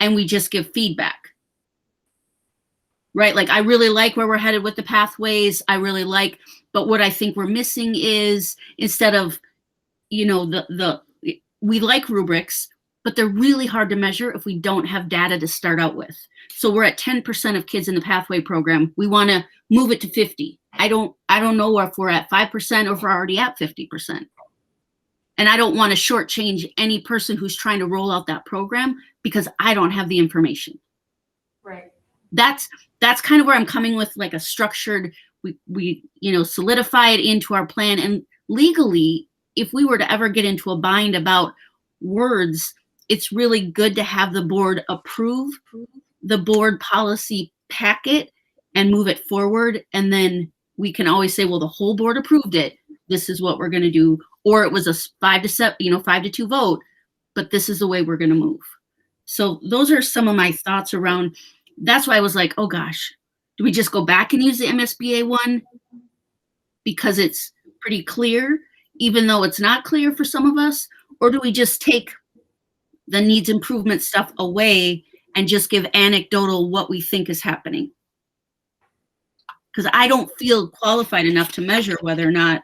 Speaker 8: and we just give feedback. Right? Like, I really like where we're headed with the pathways. But what I think we're missing is, instead of, we like rubrics, but they're really hard to measure if we don't have data to start out with. So we're at 10% of kids in the pathway program. We want to move it to 50. I don't know if we're at 5% or if we're already at 50%. And I don't want to shortchange any person who's trying to roll out that program because I don't have the information.
Speaker 2: Right.
Speaker 8: That's kind of where I'm coming with, like, a structured, we solidify it into our plan. And legally, if we were to ever get into a bind about words, it's really good to have the board approve the board policy packet and move it forward. And then we can always say, well, the whole board approved it. This is what we're going to do. Or it was a 5-2 vote, but this is the way we're going to move. So those are some of my thoughts around. That's why I was like, oh gosh, do we just go back and use the MSBA one? Because it's pretty clear, even though it's not clear for some of us? Or do we just take the needs improvement stuff away and just give anecdotal what we think is happening? Because I don't feel qualified enough to measure whether or not,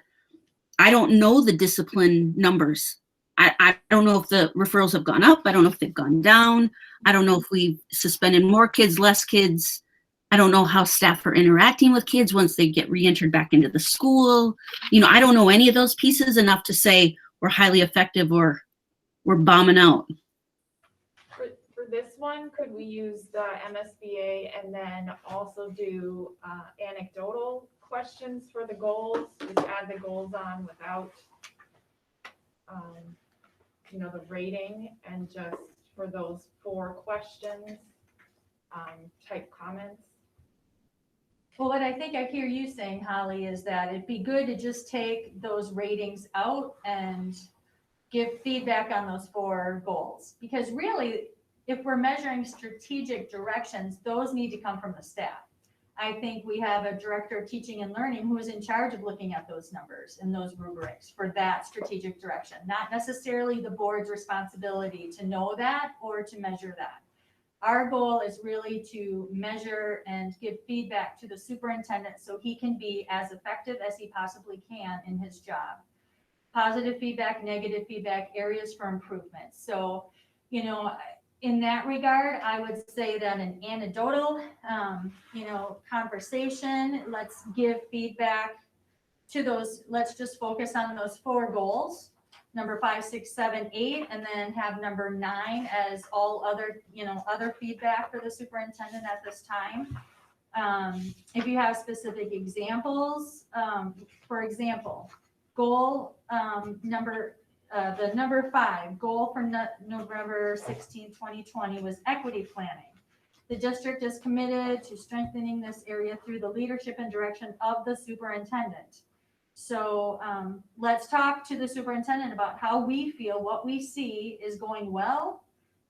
Speaker 8: I don't know the discipline numbers. I don't know if the referrals have gone up. I don't know if they've gone down. I don't know if we've suspended more kids, less kids. I don't know how staff are interacting with kids once they get re-entered back into the school. I don't know any of those pieces enough to say we're highly effective or we're bombing out.
Speaker 14: For this one, could we use the MSBA and then also do anecdotal questions for the goals? Just add the goals on without, the rating, and just for those 4 questions, type comments.
Speaker 2: Well, what I think I hear you saying, Holly, is that it'd be good to just take those ratings out and give feedback on those 4 goals. Because really, if we're measuring strategic directions, those need to come from the staff. I think we have a director of teaching and learning who is in charge of looking at those numbers and those rubrics for that strategic direction, not necessarily the board's responsibility to know that or to measure that. Our goal is really to measure and give feedback to the superintendent so he can be as effective as he possibly can in his job. Positive feedback, negative feedback, areas for improvement. So, in that regard, I would say that an anecdotal, conversation, let's give feedback to those, let's just focus on those 4 goals, number 5, 6, 7, 8, and then have number 9 as all other, other feedback for the superintendent at this time. If you have specific examples, for example, goal number 5, goal for November 16, 2020 was equity planning. The district is committed to strengthening this area through the leadership and direction of the superintendent. So let's talk to the superintendent about how we feel, what we see is going well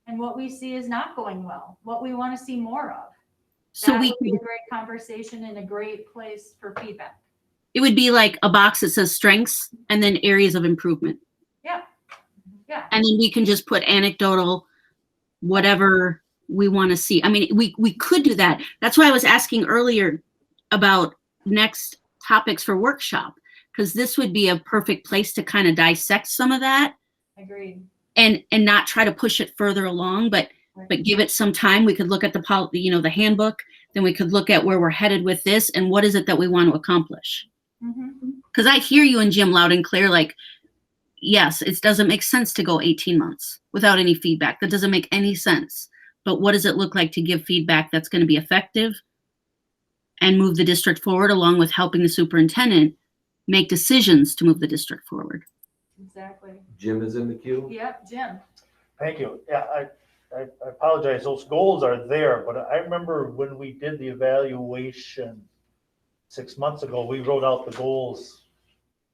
Speaker 2: and what we see is not going well, what we want to see more of.
Speaker 8: So
Speaker 2: That
Speaker 8: we
Speaker 2: would be
Speaker 8: could,
Speaker 2: a great conversation and a great place for feedback.
Speaker 8: it would be like a box that says strengths and then areas of improvement.
Speaker 2: Yeah. Yeah.
Speaker 8: And then we can just put anecdotal, whatever we want to see. I mean, we could do that. That's why I was asking earlier about next topics for workshop, because this would be a perfect place to kind of dissect some of that
Speaker 2: Agreed.
Speaker 8: and not try to push it further along, but give it some time. We could look at the handbook, then we could look at where we're headed with this and what is it that we want to accomplish. Because I hear you and Jim loud and clear, like, yes, it doesn't make sense to go 18 months without any feedback. That doesn't make any sense. But what does it look like to give feedback that's going to be effective and move the district forward, along with helping the superintendent make decisions to move the district forward?
Speaker 2: Exactly.
Speaker 5: Jim is in the queue.
Speaker 2: Yep, Jim.
Speaker 3: Thank you. Yeah, I apologize. Those goals are there, but I remember when we did the evaluation 6 months ago, we wrote out the goals,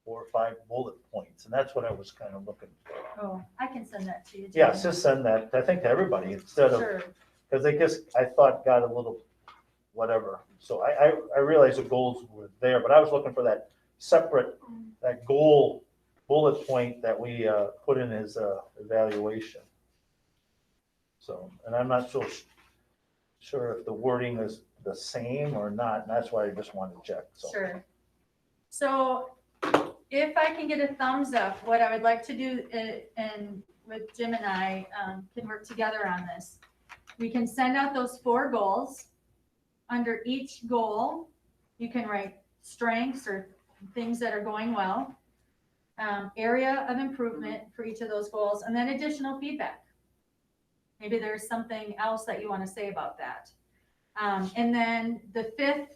Speaker 3: 4 or 5 bullet points, and that's what I was kind of looking for.
Speaker 2: Oh, I can send that to you. Jim.
Speaker 3: Yeah, just send that, I think, to everybody instead of,
Speaker 2: Sure.
Speaker 3: because they just, I thought got a little whatever. So I realized the goals were there, but I was looking for that separate, that goal bullet point that we put in his evaluation. So, and I'm not so sure if the wording is the same or not, and that's why I just wanted to check, so.
Speaker 2: Sure. So if I can get a thumbs up, what I would like to do, and with Jim and I can work together on this, we can send out those 4 goals. Under each goal, you can write strengths or things that are going well, area of improvement for each of those goals, and then additional feedback. Maybe there's something else that you want to say about that. And then the 5th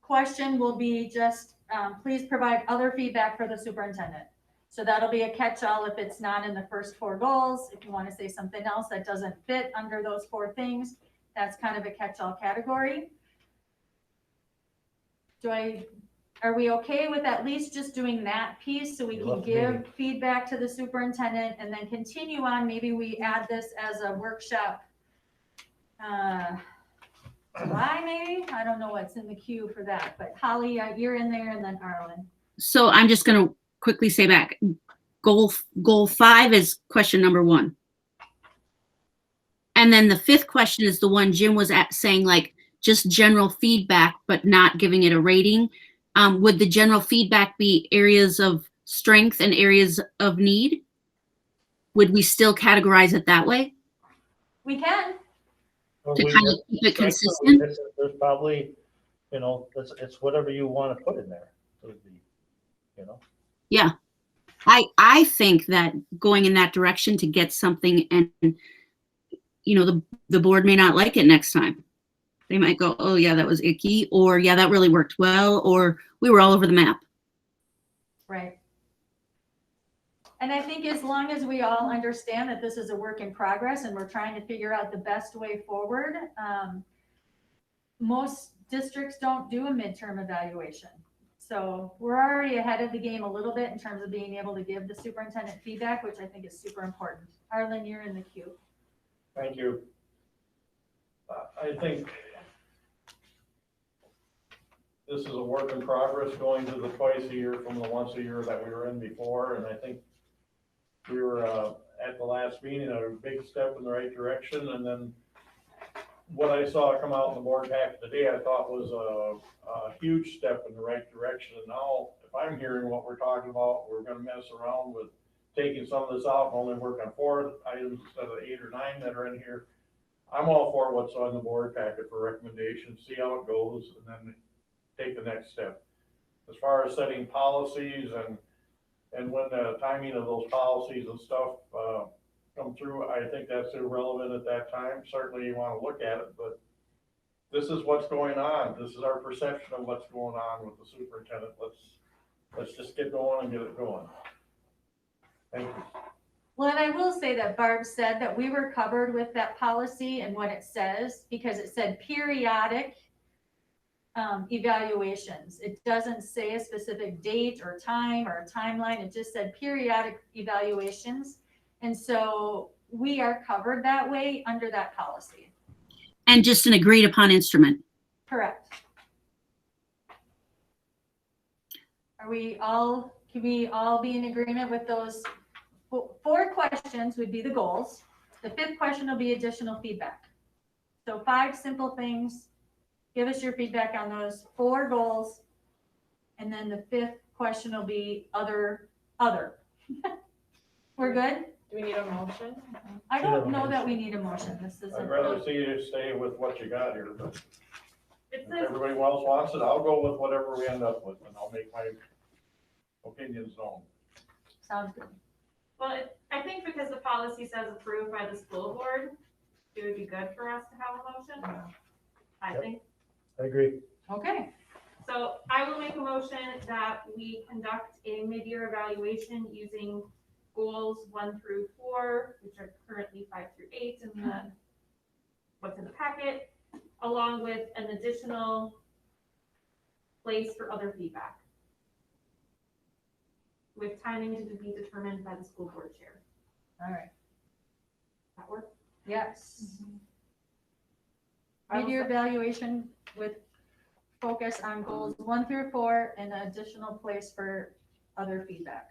Speaker 2: question will be just, please provide other feedback for the superintendent. So that'll be a catch-all if it's not in the first 4 goals. If you want to say something else that doesn't fit under those 4 things, that's kind of a catch-all category. Are we okay with at least just doing that piece so we can give feedback to the superintendent and then continue on? Maybe we add this as a workshop, July maybe? I don't know what's in the queue for that, but Holly, you're in there, and then Arlen.
Speaker 8: So I'm just going to quickly say back, goal 5 is question number 1. And then the 5th question is the one Jim was saying, like, just general feedback, but not giving it a rating. Would the general feedback be areas of strength and areas of need? Would we still categorize it that way?
Speaker 2: We can.
Speaker 8: To kind of keep it consistent?
Speaker 3: There's probably, it's whatever you want to put in there.
Speaker 8: Yeah. I think that going in that direction to get something, and the board may not like it next time. They might go, oh yeah, that was icky, or yeah, that really worked well, or we were all over the map.
Speaker 2: Right. And I think as long as we all understand that this is a work in progress and we're trying to figure out the best way forward, most districts don't do a midterm evaluation. So we're already ahead of the game a little bit in terms of being able to give the superintendent feedback, which I think is super important. Arlen, you're in the queue.
Speaker 9: Thank you. I think this is a work in progress, going to the twice a year from the once a year that we were in before. And I think we were at the last meeting, a big step in the right direction. And then what I saw come out in the board pack today, I thought was a huge step in the right direction. And now, if I'm hearing what we're talking about, we're going to mess around with taking some of this out and only work on 4 items instead of 8 or 9 that are in here. I'm all for what's on the board packet for recommendations, see how it goes, and then take the next step. As far as setting policies and when the timing of those policies and stuff come through, I think that's irrelevant at that time. Certainly you want to look at it, but this is what's going on. This is our perception of what's going on with the superintendent. Let's just get going and get it going. Thank you.
Speaker 2: Well, and I will say that Barb said that we were covered with that policy and what it says, because it said periodic evaluations. It doesn't say a specific date or time or a timeline. It just said periodic evaluations. And so we are covered that way under that policy.
Speaker 8: And just an agreed upon instrument.
Speaker 2: Correct. Can we all be in agreement with those? 4 questions would be the goals. The 5th question will be additional feedback. So 5 simple things. Give us your feedback on those 4 goals. And then the 5th question will be other. We're good?
Speaker 14: Do we need a motion?
Speaker 2: I don't know that we need a motion. This is.
Speaker 9: I'd rather see you stay with what you got here, but
Speaker 12: It
Speaker 9: if
Speaker 12: says,
Speaker 9: everybody else wants it, I'll go with whatever we end up with, and I'll make my opinions known.
Speaker 2: Sounds good.
Speaker 11: Well, I think because the policy says approved by the school board, it would be good for us to have a motion. I
Speaker 3: Yep.
Speaker 11: think.
Speaker 3: I agree.
Speaker 2: Okay.
Speaker 11: So I will make a motion that we conduct a mid-year evaluation using goals 1 through 4, which are currently 5 through 8, and then what's in the packet, along with an additional place for other feedback, with timing to be determined by the school board chair.
Speaker 2: All right.
Speaker 11: That work?
Speaker 2: Yes.
Speaker 11: I will
Speaker 2: Mid-year
Speaker 11: sec-
Speaker 2: evaluation with focus on goals 1 through 4 and an additional place for other feedback.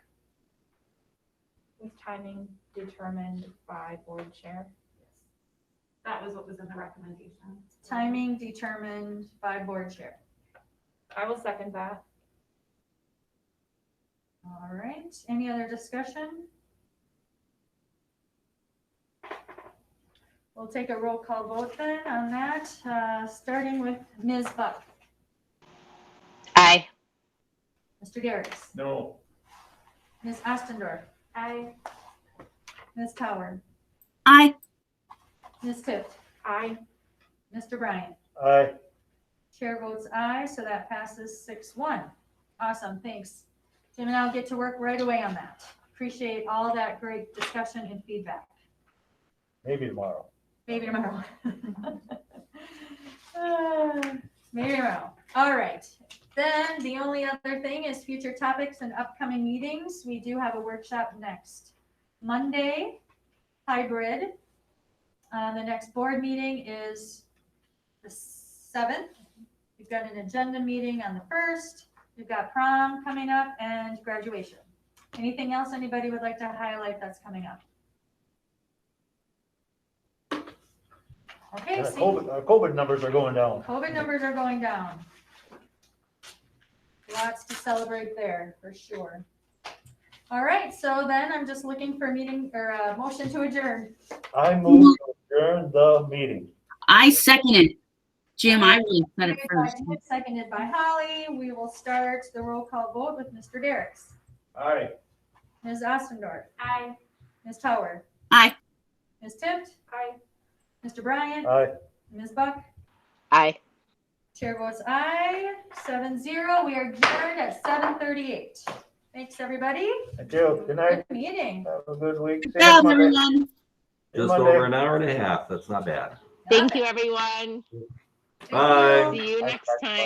Speaker 14: With timing determined by board chair.
Speaker 11: That was what was in the recommendation.
Speaker 2: Timing determined by board chair.
Speaker 14: I will second that.
Speaker 2: All right, any other discussion? We'll take a roll call vote then on that, starting with Ms. Buck,
Speaker 10: Aye.
Speaker 2: Mr. Garris,
Speaker 9: No,
Speaker 2: Ms. Ostendorf,
Speaker 11: I,
Speaker 2: Ms. Tower,
Speaker 8: Aye.
Speaker 2: Ms. Tift,
Speaker 14: Aye.
Speaker 2: Mr. Bryant.
Speaker 3: Aye.
Speaker 2: Chair votes aye, so that passes 6-1. Awesome, thanks. Jim and I'll get to work right away on that. Appreciate all that great discussion and feedback.
Speaker 3: Maybe tomorrow.
Speaker 2: Maybe tomorrow. Maybe tomorrow. All right. Then the only other thing is future topics and upcoming meetings. We do have a workshop next Monday, hybrid. The next board meeting is the 7th. We've got an agenda meeting on the 1st. We've got prom coming up and graduation. Anything else anybody would like to highlight that's coming up? Okay, see,
Speaker 3: COVID numbers are going down.
Speaker 2: COVID numbers are going down. Lots to celebrate there, for sure. All right, so then I'm just looking for a meeting or a motion to adjourn.
Speaker 3: I move to adjourn the meeting.
Speaker 8: I second it. Jim, I really said it first.
Speaker 2: Seconded by Holly. We will start the roll call vote with Mr. Derricks,
Speaker 9: aye.
Speaker 2: Ms. Ostendorf,
Speaker 11: I,
Speaker 2: Ms. Tower,
Speaker 8: Aye.
Speaker 2: Ms. Tift,
Speaker 14: Aye.
Speaker 2: Mr. Bryant,
Speaker 3: Aye.
Speaker 2: Ms. Buck.
Speaker 10: Aye.
Speaker 2: Chair votes aye, 7-0. We are adjourned at 7:38. Thanks, everybody.
Speaker 3: Thank you. Good night.
Speaker 2: Good meeting.
Speaker 3: Have a good week. See you
Speaker 8: Good job,
Speaker 3: Monday.
Speaker 8: everyone.
Speaker 3: See you
Speaker 5: Just
Speaker 3: Monday.
Speaker 5: over an hour and a half. That's not bad.
Speaker 10: Thank you, everyone.
Speaker 2: Thank
Speaker 5: Bye.
Speaker 2: you.
Speaker 10: See you next time.